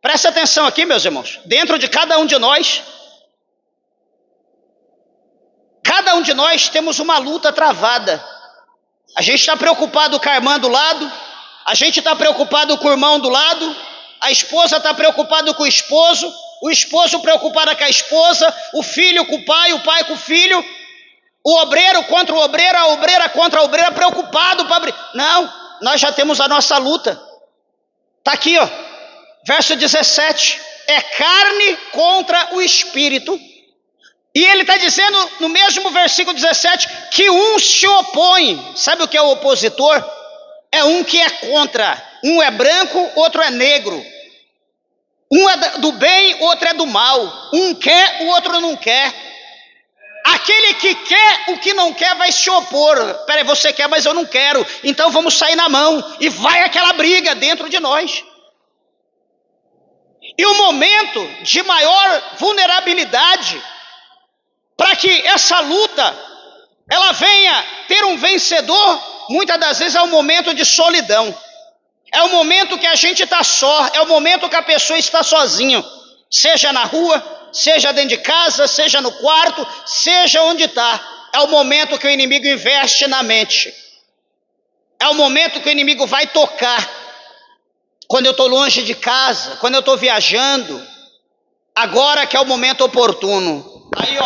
presta atenção aqui, meus irmãos, dentro de cada um de nós temos uma luta travada. A gente está preocupado com a irmã do lado, a gente está preocupado com o irmão do lado, a esposa está preocupada com o esposo preocupado com a esposa, o filho com o pai com o filho, o obreiro contra o obreiro, a obreira contra a obreira, preocupado para abrir. Não, nós já temos a nossa luta. Está aqui, ó, verso 17, é carne contra o espírito. E ele está dizendo no mesmo versículo 17 que um se opõe. Sabe o que é o opositor? É um que é contra. Um é branco, outro é negro. Um é do bem, outro é do mal. Um quer, o outro não quer. Aquele que quer, o que não quer vai se opor. Peraí, você quer, mas eu não quero. Então vamos sair na mão. E vai aquela briga dentro de nós. E o momento de maior vulnerabilidade, para que essa luta ela venha ter um vencedor, muitas das vezes é um momento de solidão. É o momento que a gente está só, é o momento que a pessoa está sozinha. Seja na rua, seja dentro de casa, seja no quarto, seja onde está. É o momento que o inimigo investe na mente. É o momento que o inimigo vai tocar. Quando eu estou longe de casa, quando eu estou viajando, agora que é o momento oportuno. Aí,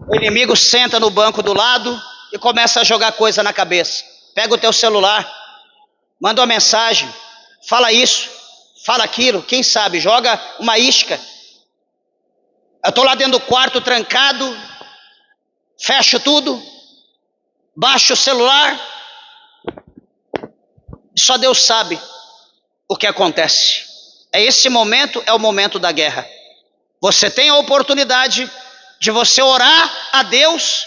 o inimigo senta no banco do lado e começa a jogar coisa na cabeça. Pega o teu celular, manda uma mensagem, fala isso, fala aquilo, quem sabe, joga uma isca. Eu estou lá dentro do quarto trancado, fecho tudo, baixo o celular, só Deus sabe o que acontece. Esse momento é o momento da guerra. Você tem a oportunidade de você orar a Deus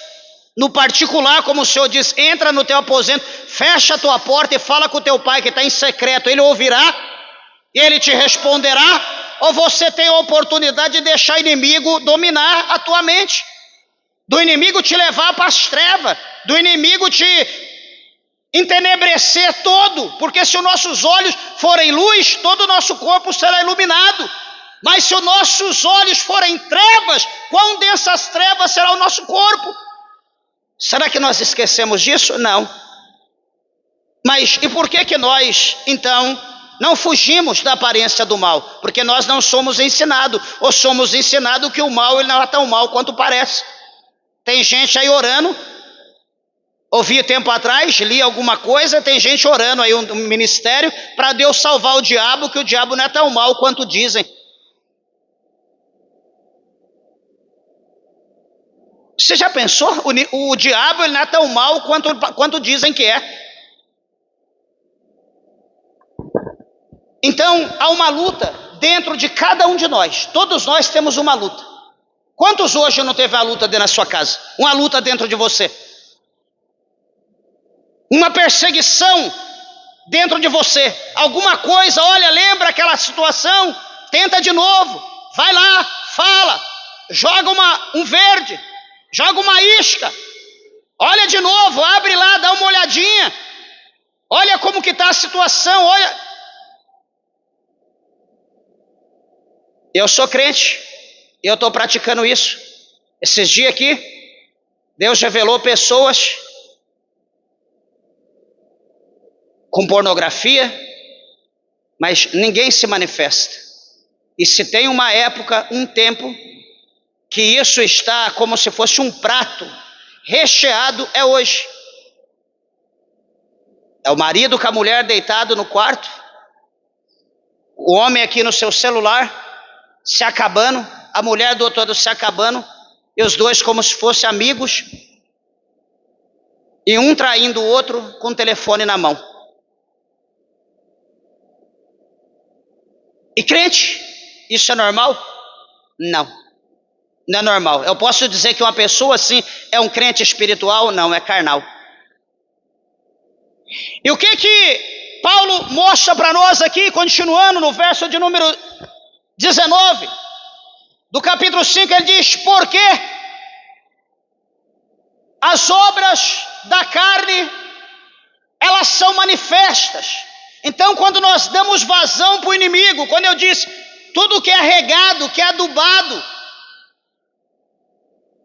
no particular, como o Senhor diz, entra no teu aposento, fecha a tua porta e fala com o teu pai que está em secreto, ele ouvirá e ele te responderá. Ou você tem a oportunidade de deixar o inimigo dominar a tua mente, do inimigo te levar para as trevas, do inimigo te entenebrecer todo, porque se os nossos olhos forem luz, todo o nosso corpo será iluminado. Mas se os nossos olhos forem trevas, quão densas trevas será o nosso corpo? Será que nós esquecemos disso? Não. Mas e por que nós, então, não fugimos da aparência do mal? Porque nós não somos ensinados, ou somos ensinados que o mal ele não é tão mal quanto parece. Tem gente aí orando, ouvi tempo atrás, li alguma coisa, tem gente orando aí um ministério para Deus salvar o diabo, que o diabo não é tão mal quanto dizem. Você já pensou? O diabo ele não é tão mal quanto dizem que é. Então, há uma luta dentro de cada um de nós. Todos nós temos uma luta. Quantos hoje não teve uma luta dentro da sua casa? Uma luta dentro de você? Uma perseguição dentro de você. Alguma coisa, olha, lembra aquela situação? Tenta de novo. Vai lá, fala. Joga um verde. Joga uma isca. Olha de novo, abre lá, dá uma olhadinha. Olha como que está a situação, olha. Eu sou crente, eu estou praticando isso. Esses dias aqui, Deus revelou pessoas com pornografia, mas ninguém se manifesta. E se tem uma época, um tempo, que isso está como se fosse um prato recheado, é hoje. É o marido com a mulher deitado no quarto, o homem aqui no seu celular, se acabando, a mulher do outro lado se acabando, e os dois como se fossem amigos, e um traindo o outro com o telefone na mão. E crente, isso é normal? Não. Não é normal. Eu posso dizer que uma pessoa assim é um crente espiritual? Não, é carnal. E o que Paulo mostra para nós aqui, continuando no verso de número 19, do capítulo 5, ele diz, porque as obras da carne, elas são manifestas. Então, quando nós damos vazão para o inimigo, quando eu disse, tudo que é regado, que é adubado,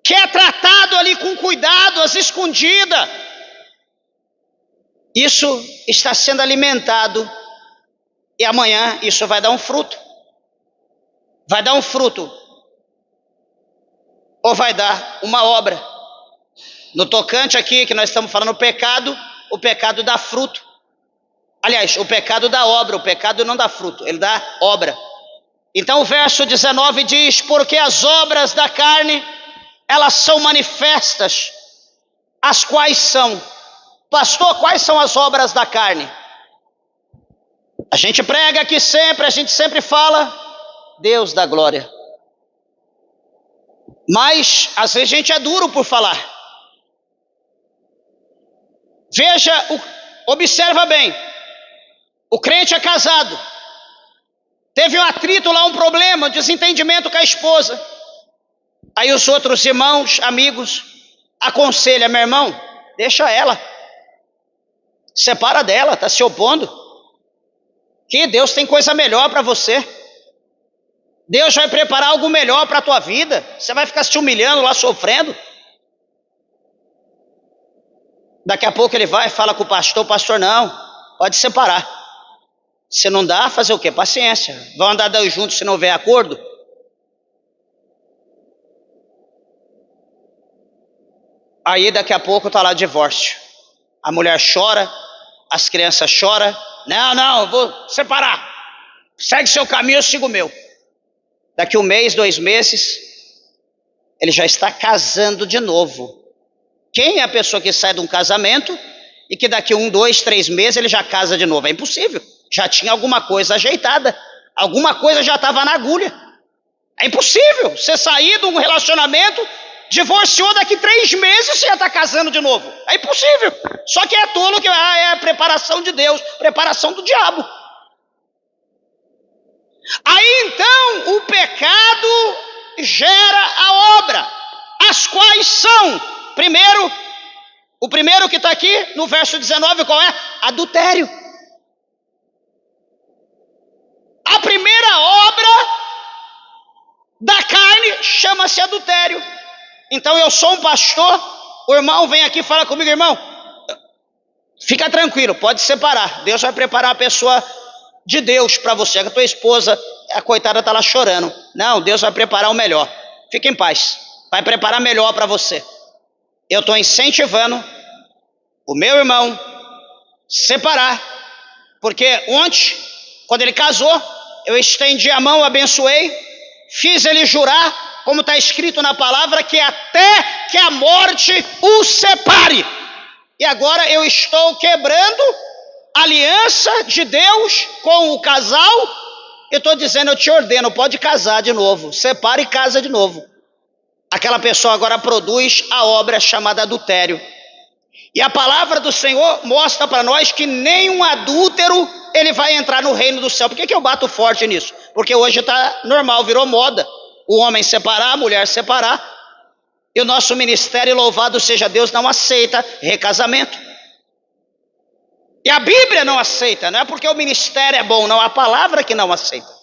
que é tratado ali com cuidado, às escondidas, isso está sendo alimentado, e amanhã isso vai dar um fruto. Vai dar um fruto, ou vai dar uma obra. No tocante aqui, que nós estamos falando o pecado dá fruto. Aliás, o pecado dá obra, o pecado não dá fruto, ele dá obra. Então o verso 19 diz, porque as obras da carne, elas são manifestas, as quais são. Pastor, quais são as obras da carne? A gente prega aqui sempre, a gente sempre fala, Deus da glória. Mas, às vezes a gente é duro por falar. Veja, observa bem, o crente é casado, teve um atrito lá, um problema, um desentendimento com a esposa. Aí os outros irmãos, amigos, aconselham, meu irmão, deixa ela. Separa dela, está se opondo. Que Deus tem coisa melhor para você. Deus vai preparar algo melhor para a tua vida. Você vai ficar se humilhando lá, sofrendo. Daqui a pouco ele vai e fala com o pastor não, pode separar. Se não dá, fazer o quê? Paciência. Vão andar dois juntos se não houver acordo? Aí daqui a pouco está lá divórcio. A mulher chora, as crianças choram. Não, eu vou separar. Segue seu caminho, eu sigo o meu. Daqui 1 mês, 2 meses, ele já está casando de novo. Quem é a pessoa que sai de um casamento e que daqui 1, 2, 3 meses ele já casa de novo? É impossível. Já tinha alguma coisa ajeitada. Alguma coisa já estava na agulha. É impossível. Você sair de um relacionamento, divorciou, daqui 3 meses você já está casando de novo. É impossível. Só que é tolo que é a preparação de Deus, preparação do diabo. Aí então o pecado gera a obra, as quais são, o primeiro que está aqui no verso 19, qual é? Adultério. A primeira obra da carne chama-se adultério. Então eu sou um pastor, o irmão vem aqui e fala comigo, irmão, fica tranquilo, pode separar, Deus vai preparar a pessoa de Deus para você. A tua esposa, a coitada está lá chorando. Não, Deus vai preparar o melhor. Fique em paz, vai preparar melhor para você. Eu estou incentivando o meu irmão separar, porque ontem, quando ele casou, eu estendi a mão, abençoei, fiz ele jurar, como está escrito na palavra, que até que a morte o separe. E agora eu estou quebrando a aliança de Deus com o casal. Eu estou dizendo, eu te ordeno, pode casar de novo, separa e casa de novo. Aquela pessoa agora produz a obra chamada adultério. E a palavra do Senhor mostra para nós que nenhum adúltero ele vai entrar no reino do céu. Por que eu bato forte nisso? Porque hoje está normal, virou moda. O homem separar, a mulher separar. E o nosso ministério, louvado seja Deus, não aceita recasamento. E a Bíblia não aceita, não é porque o ministério é bom, não, a palavra que não aceita.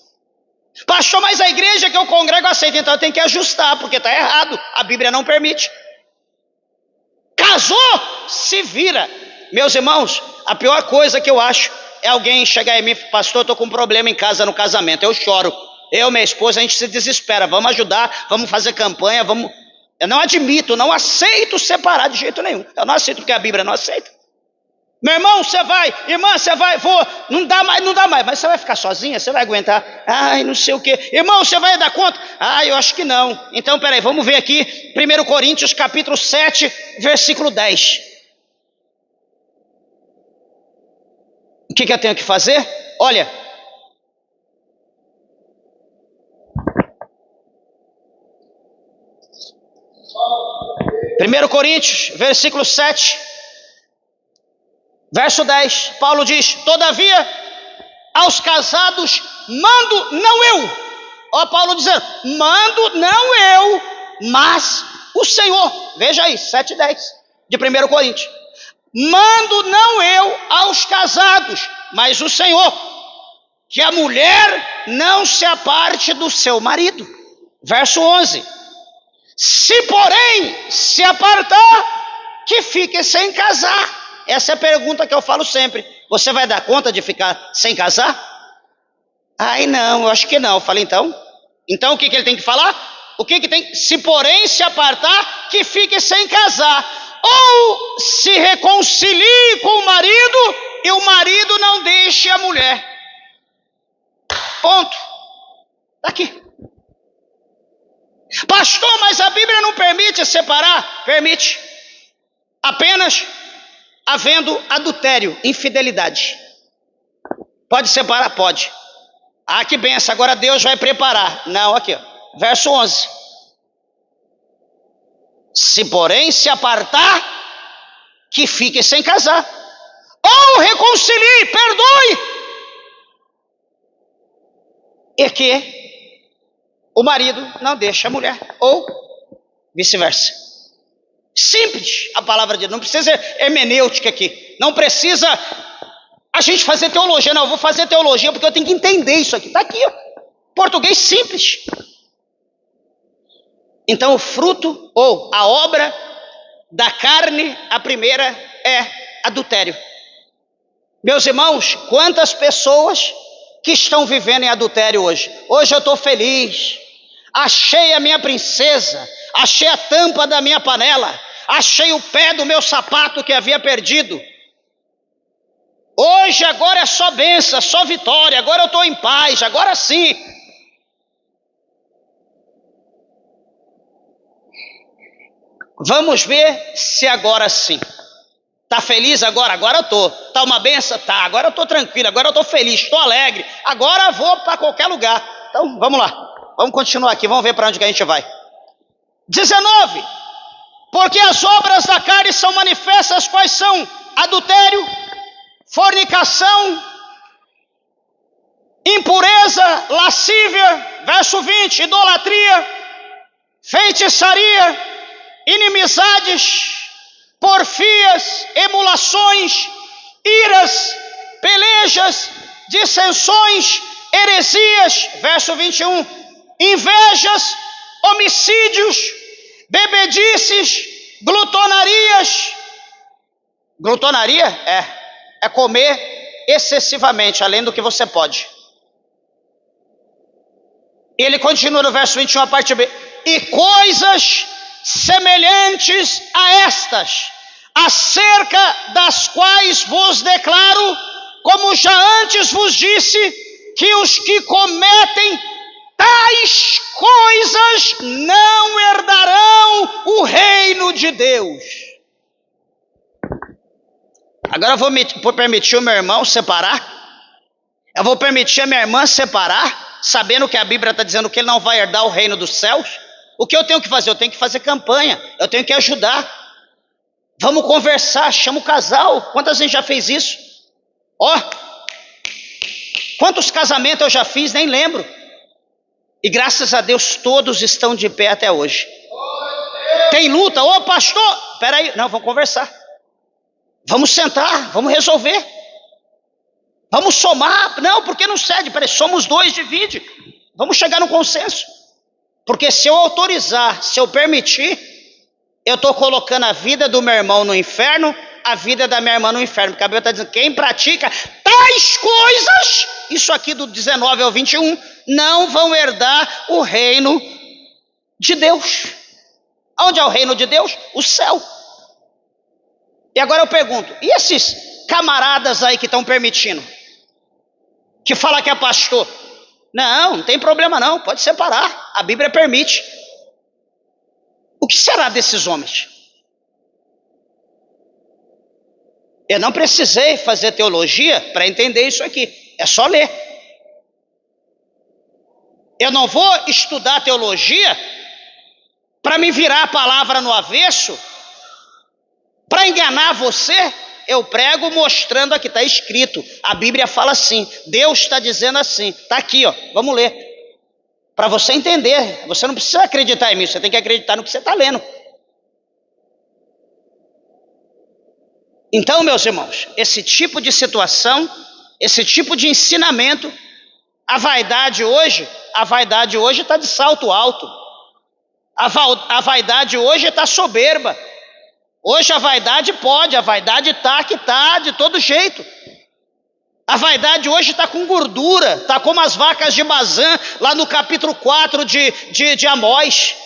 Pastor, mas a igreja que eu congrego aceita, então eu tenho que ajustar, porque está errado, a Bíblia não permite. Casou, se vira. Meus irmãos, a pior coisa que eu acho é alguém chegar em mim, pastor, eu estou com um problema em casa no casamento, eu choro. Eu, minha esposa, a gente se desespera, vamos ajudar, vamos fazer campanha, vamos... Eu não admito, não aceito separar de jeito nenhum. Eu não aceito porque a Bíblia não aceita. Meu irmão, você vai, irmã, você vai, vou, não dá mais, mas você vai ficar sozinha, você vai aguentar? Ai, não sei o que. Irmão, você vai dar conta? Ah, eu acho que não. Então, peraí, vamos ver aqui, 1 Coríntios capítulo 7, versículo 10. O que eu tenho que fazer? Olha, Primeiro Coríntios, versículo 7, verso 10, Paulo diz, todavia, aos casados mando, não eu. Ó Paulo dizendo, mando não eu, mas o Senhor. Veja aí, 7:10 de 1 Coríntios. Mando não eu aos casados, mas o Senhor, que a mulher não se aparte do seu marido. Verso 11. Se porém se apartar, que fique sem casar. Essa é a pergunta que eu falo sempre. Você vai dar conta de ficar sem casar? Ai não, eu acho que não. Eu falei então o que ele tem que falar? O que tem? Se porém se apartar, que fique sem casar. Ou se reconcilie com o marido e o marido não deixe a mulher. Ponto. Está aqui. Pastor, mas a Bíblia não permite separar? Permite. Apenas havendo adultério, infidelidade. Pode separar? Pode. Ah, que benção, agora Deus vai preparar. Não, aqui, ó, verso 11. Se porém se apartar, que fique sem casar. Ou reconcilie, perdoe. E que o marido não deixa a mulher, ou vice-versa. Simples a palavra de Deus, não precisa hermenêutica aqui, não precisa a gente fazer teologia, não, eu vou fazer teologia porque eu tenho que entender isso aqui, está aqui, ó. Português simples. Então o fruto ou a obra da carne, a primeira é adultério. Meus irmãos, quantas pessoas que estão vivendo em adultério hoje? Hoje eu estou feliz, achei a minha princesa, achei a tampa da minha panela, achei o pé do meu sapato que havia perdido. Hoje, agora é só bênção, só vitória, agora eu estou em paz, agora sim. Vamos ver se agora sim. Está feliz agora? Agora eu estou. Está uma benção? Tá. Agora eu estou tranquilo, agora eu estou feliz, estou alegre. Agora eu vou para qualquer lugar. Então, vamos lá. Vamos continuar aqui, vamos ver para onde que a gente vai. 19. Porque as obras da carne são manifestas, quais são? Adultério, fornicação, impureza, lascívia, verso 20, idolatria, feitiçaria, inimizades, porfias, emulações, iras, pelejas, dissensões, heresias, verso 21, invejas, homicídios, bebedices, glutonarias. Glutonaria é comer excessivamente, além do que você pode. E ele continua no verso 21, a parte B. E coisas semelhantes a estas, acerca das quais vos declaro, como já antes vos disse, que os que cometem tais coisas não herdarão o reino de Deus. Agora eu vou permitir o meu irmão separar, eu vou permitir a minha irmã separar, sabendo que a Bíblia está dizendo que ele não vai herdar o reino dos céus. O que eu tenho que fazer? Eu tenho que fazer campanha, eu tenho que ajudar. Vamos conversar, chama o casal. Quantas vezes já fez isso? Quantos casamentos eu já fiz, nem lembro. E graças a Deus todos estão de pé até hoje. Tem luta? Pastor, peraí, não, vamos conversar. Vamos sentar, vamos resolver. Vamos somar. Não, porque não cede, peraí, somos dois, divide. Vamos chegar no consenso. Porque se eu autorizar, se eu permitir, eu estou colocando a vida do meu irmão no inferno, a vida da minha irmã no inferno. Porque a Bíblia está dizendo, quem pratica tais coisas, isso aqui do 19 ao 21, não vão herdar o reino de Deus. Onde é o reino de Deus? O céu. E agora eu pergunto, e esses camaradas aí que estão permitindo? Que fala que é pastor? Não tem problema não, pode separar, a Bíblia permite. O que será desses homens? Eu não precisei fazer teologia para entender isso aqui, é só ler. Eu não vou estudar teologia para me virar a palavra no avesso, para enganar você. Eu prego mostrando aqui, está escrito, a Bíblia fala assim, Deus está dizendo assim, está aqui, vamos ler, para você entender. Você não precisa acreditar em mim, você tem que acreditar no que você está lendo. Então, meus irmãos, esse tipo de situação, esse tipo de ensinamento, a vaidade hoje está de salto alto, a vaidade hoje está soberba. Hoje a vaidade pode, a vaidade está que está de todo jeito. A vaidade hoje está com gordura, está como as vacas de Bazã, lá no capítulo 4 de Amós.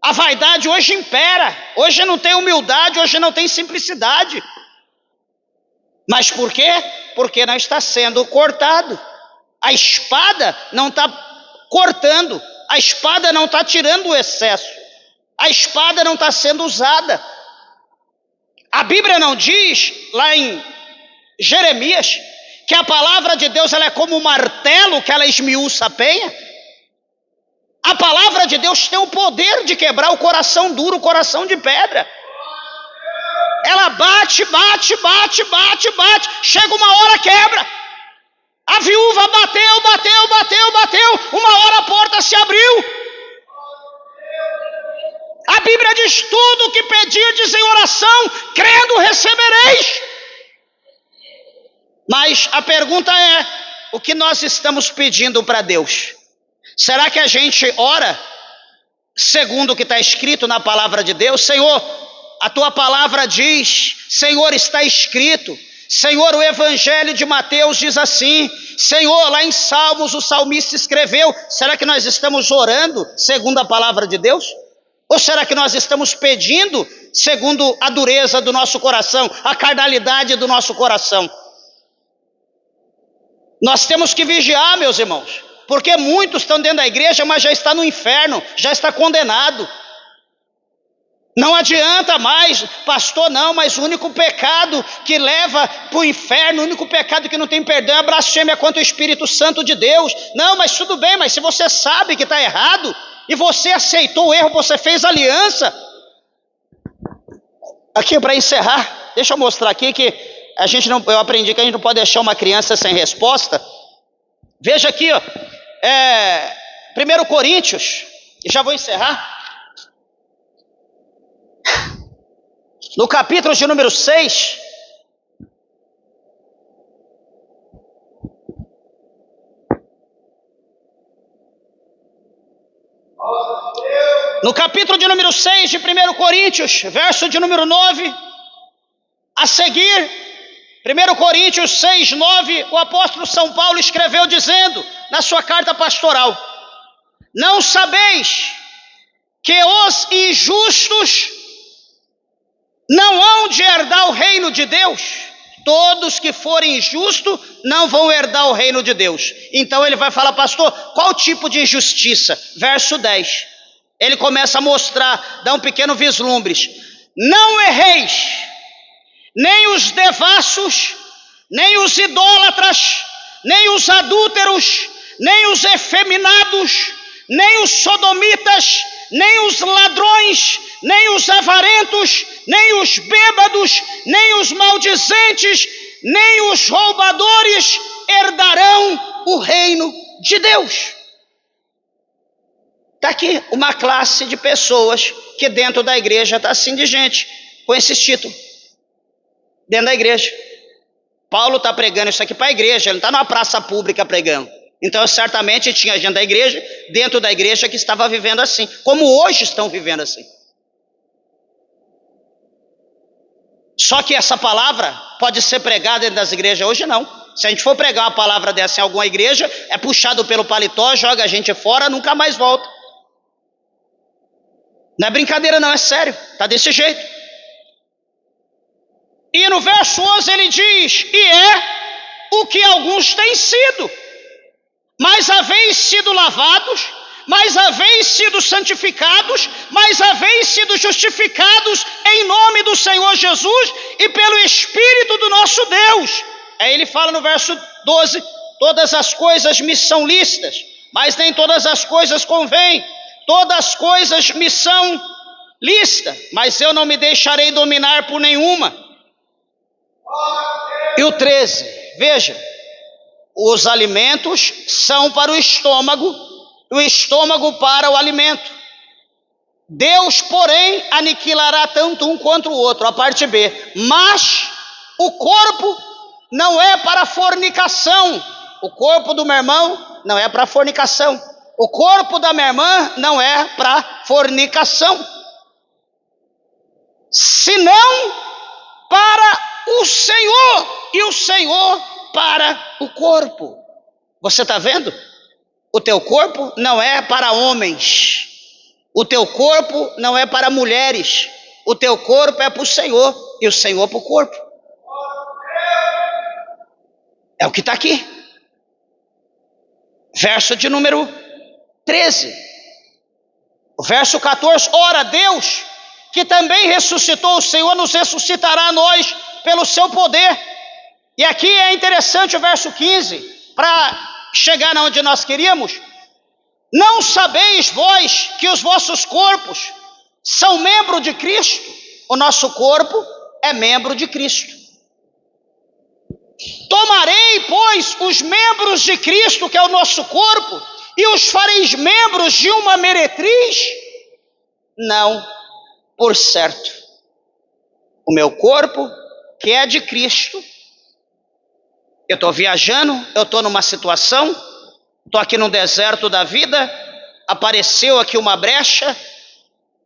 A vaidade hoje impera, hoje não tem humildade, hoje não tem simplicidade. Mas por quê? Porque não está sendo cortado. A espada não está cortando, a espada não está tirando o excesso, a espada não está sendo usada. A Bíblia não diz, lá em Jeremias, que a palavra de Deus ela é como um martelo que ela esmiuça a penha? A palavra de Deus tem o poder de quebrar o coração duro, o coração de pedra. Ela bate, chega uma hora quebra. A viúva bateu, uma hora a porta se abriu. A Bíblia saberdes tudo o que pedirdes em oração, crendo recebereis. Mas a pergunta é, o que nós estamos pedindo para Deus? Será que a gente ora segundo o que está escrito na palavra de Deus? Senhor, a tua palavra diz, Senhor, está escrito, Senhor, o evangelho de Mateus diz assim, Senhor, lá em Salmos o salmista escreveu. Será que nós estamos orando segundo a palavra de Deus? Ou será que nós estamos pedindo segundo a dureza do nosso coração, a carnalidade do nosso coração? Nós temos que vigiar, meus irmãos, porque muitos estão dentro da igreja, mas já está no inferno, já está condenado. Não adianta mais, pastor, não, mas o único pecado que leva para o inferno, o único pecado que não tem perdão é a blasfêmia contra o Espírito Santo de Deus. Não, mas tudo bem, mas se você sabe que está errado, e você aceitou o erro, você fez aliança. Aqui para encerrar, deixa eu mostrar aqui que eu aprendi que a gente não pode deixar uma criança sem resposta. Veja aqui, ó, 1 Coríntios, e já vou encerrar. No capítulo de número 6, no capítulo de número 6 de 1 Coríntios, verso de número 9, a seguir, 1 Coríntios 6, 9, o apóstolo São Paulo escreveu dizendo, na sua carta pastoral, não sabeis que os injustos não hão de herdar o reino de Deus? Todos que forem injustos não vão herdar o reino de Deus. Então ele vai falar, pastor, qual tipo de injustiça? Verso 10, ele começa a mostrar, dá um pequeno vislumbre. Não erreis, nem os devassos, nem os idólatras, nem os adúlteros, nem os efeminados, nem os sodomitas, nem os ladrões, nem os avarentos, nem os bêbados, nem os maldizentes, nem os roubadores herdarão o reino de Deus. Está aqui uma classe de pessoas que dentro da igreja está assim de gente, com esses títulos, dentro da igreja. Paulo está pregando isso aqui para a igreja, ele não está numa praça pública pregando. Então certamente tinha gente da igreja, dentro da igreja, que estava vivendo assim, como hoje estão vivendo assim. Só que essa palavra pode ser pregada dentro das igrejas hoje? Não. Se a gente for pregar uma palavra dessa em alguma igreja, é puxado pelo paletó, joga a gente fora, nunca mais volta. Não é brincadeira não, é sério, está desse jeito. E no verso 11 ele diz, e é o que alguns têm sido, mas haveis sido lavados, mas haveis sido santificados, mas haveis sido justificados em nome do Senhor Jesus e pelo Espírito do nosso Deus. Aí ele fala no verso 12, todas as coisas me são lícitas, mas nem todas as coisas convêm, todas as coisas me são lícitas, mas eu não me deixarei dominar por nenhuma. E o 13, veja, os alimentos são para o estômago para o alimento. Deus, porém, aniquilará tanto um quanto o outro, a parte B. Mas o corpo não é para fornicação. O corpo do meu irmão não é para fornicação. O corpo da minha irmã não é para fornicação. Senão para o Senhor, e o Senhor para o corpo. Você está vendo? O teu corpo não é para homens, o teu corpo não é para mulheres, o teu corpo é para o Senhor, e o Senhor para o corpo. É o que está aqui. Verso de número 13. O verso 14, ora Deus, que também ressuscitou o Senhor, nos ressuscitará a nós pelo seu poder. E aqui é interessante o verso 15, para chegar onde nós queríamos. Não sabeis vós que os vossos corpos são membro de Cristo? O nosso corpo é membro de Cristo. Tomarei, pois, os membros de Cristo, que é o nosso corpo, e os fareis membros de uma meretriz? Não. por certo, o meu corpo, que é de Cristo, eu estou viajando, eu estou numa situação, estou aqui no deserto da vida, apareceu aqui uma brecha,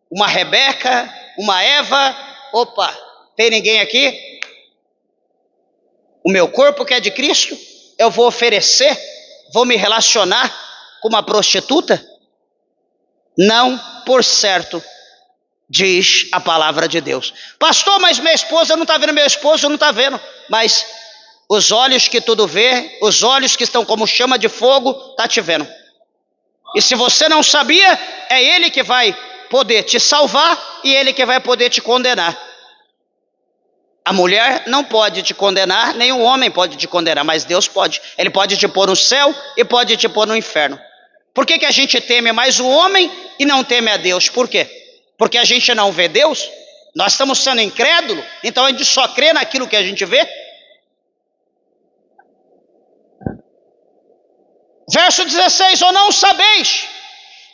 uma Rebeca, uma Eva, opa, tem ninguém aqui? O meu corpo que é de Cristo, eu vou oferecer, vou me relacionar com uma prostituta? Não, por certo, diz a palavra de Deus. Pastor, mas minha esposa não está vendo, meu esposo não está vendo, mas os olhos que tudo vê, os olhos que estão como chama de fogo, está te vendo. E se você não sabia, é Ele que vai poder te salvar e Ele que vai poder te condenar. A mulher não pode te condenar, nem o homem pode te condenar, mas Deus pode. Ele pode te pôr no céu e pode te pôr no inferno. Por que a gente teme mais o homem e não teme a Deus? Por quê? Porque a gente não vê Deus? Nós estamos sendo incrédulos, então a gente só crê naquilo que a gente vê? Verso 16, ou não sabeis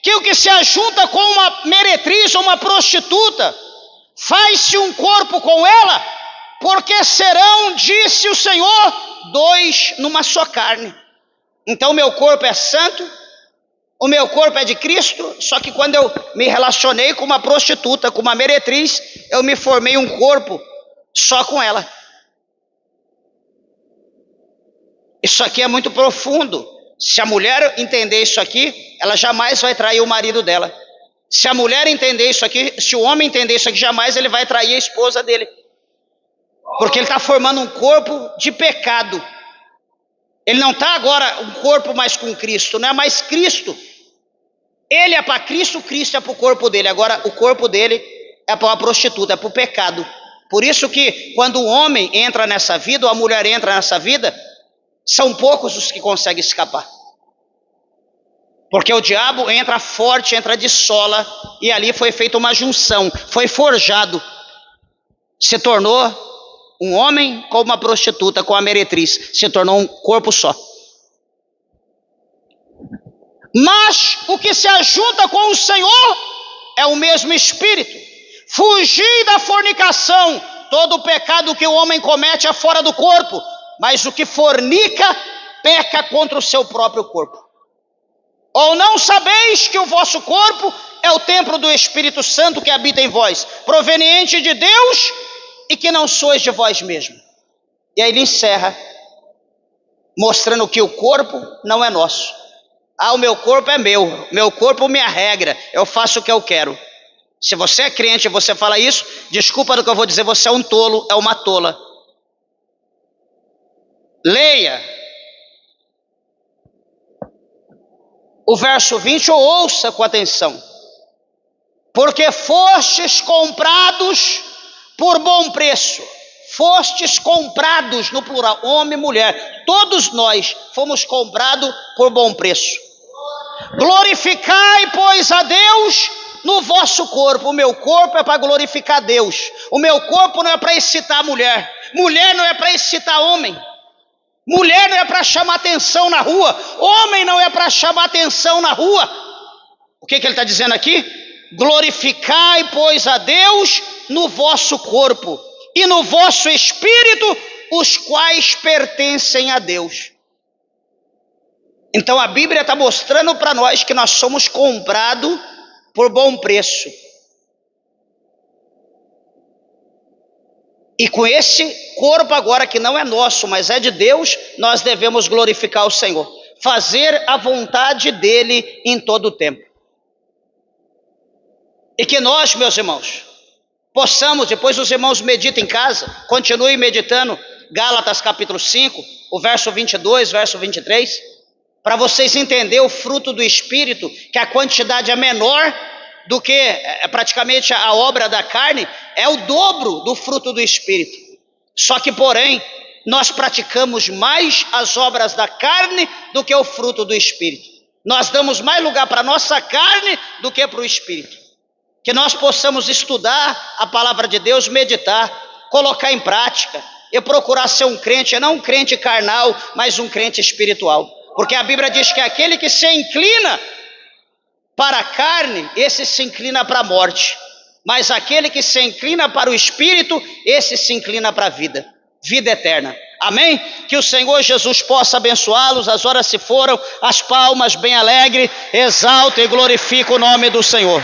que o que se ajunta com uma meretriz ou uma prostituta, faz-se um corpo com ela, porque serão, disse o Senhor, dois numa só carne. Então o meu corpo é santo, o meu corpo é de Cristo, só que quando eu me relacionei com uma prostituta, com uma meretriz, eu me formei um corpo só com ela. Isso aqui é muito profundo. Se a mulher entender isso aqui, ela jamais vai trair o marido dela. Se a mulher entender isso aqui, se o homem entender isso aqui, jamais ele vai trair a esposa dele. Porque ele está formando um corpo de pecado. Ele não está agora um corpo mais com Cristo, não é mais Cristo. Ele é para Cristo, Cristo é para o corpo dele. Agora o corpo dele é para uma prostituta, é para o pecado. Por isso que quando o homem entra nessa vida, ou a mulher entra nessa vida, são poucos os que conseguem escapar. Porque o diabo entra forte, entra de sola, e ali foi feita uma junção, foi forjado. Se tornou um homem com uma prostituta, com a meretriz, se tornou um corpo só. Mas o que se ajunta com o Senhor é o mesmo Espírito. Fugir da fornicação. Todo o pecado que o homem comete é fora do corpo, mas o que fornica, peca contra o seu próprio corpo. Ou não sabeis que o vosso corpo é o templo do Espírito Santo que habita em vós, proveniente de Deus, e que não sois de vós mesmo. E aí ele encerra, mostrando que o corpo não é nosso. Ah, o meu corpo é meu corpo minha regra, eu faço o que eu quero. Se você é crente e você fala isso, desculpa do que eu vou dizer, você é um tolo, é uma tola. Leia o verso 20 ou ouça com atenção. Porque fostes comprados por bom preço. Fostes comprados, no plural, homem e mulher. Todos nós fomos comprados por bom preço. Glorificai, pois, a Deus no vosso corpo. O meu corpo é para glorificar Deus. O meu corpo não é para excitar a mulher. Mulher não é para excitar homem. Mulher não é para chamar atenção na rua. Homem não é para chamar atenção na rua. O que ele está dizendo aqui? Glorificai, pois, a Deus no vosso corpo e no vosso espírito, os quais pertencem a Deus. Então a Bíblia está mostrando para nós que nós somos comprados por bom preço. E com esse corpo agora que não é nosso, mas é de Deus, nós devemos glorificar o Senhor. Fazer a vontade dEle em todo o tempo. E que nós, meus irmãos, possamos, depois os irmãos meditem em casa, continuem meditando, Gálatas capítulo 5, o verso 22, verso 23, para vocês entenderem o fruto do Espírito, que a quantidade é menor do que praticamente a obra da carne, é o dobro do fruto do Espírito. Só que, porém, nós praticamos mais as obras da carne do que o fruto do Espírito. Nós damos mais lugar para a nossa carne do que para o Espírito. Que nós possamos estudar a palavra de Deus, meditar, colocar em prática e procurar ser um crente, não um crente carnal, mas um crente espiritual. Porque a Bíblia diz que aquele que se inclina para a carne, esse se inclina para a morte. Mas aquele que se inclina para o Espírito, esse se inclina para a vida, vida eterna. Amém? Que o Senhor Jesus possa abençoá-los. As horas se foram, as palmas bem alegre, exalta e glorifica o nome do Senhor.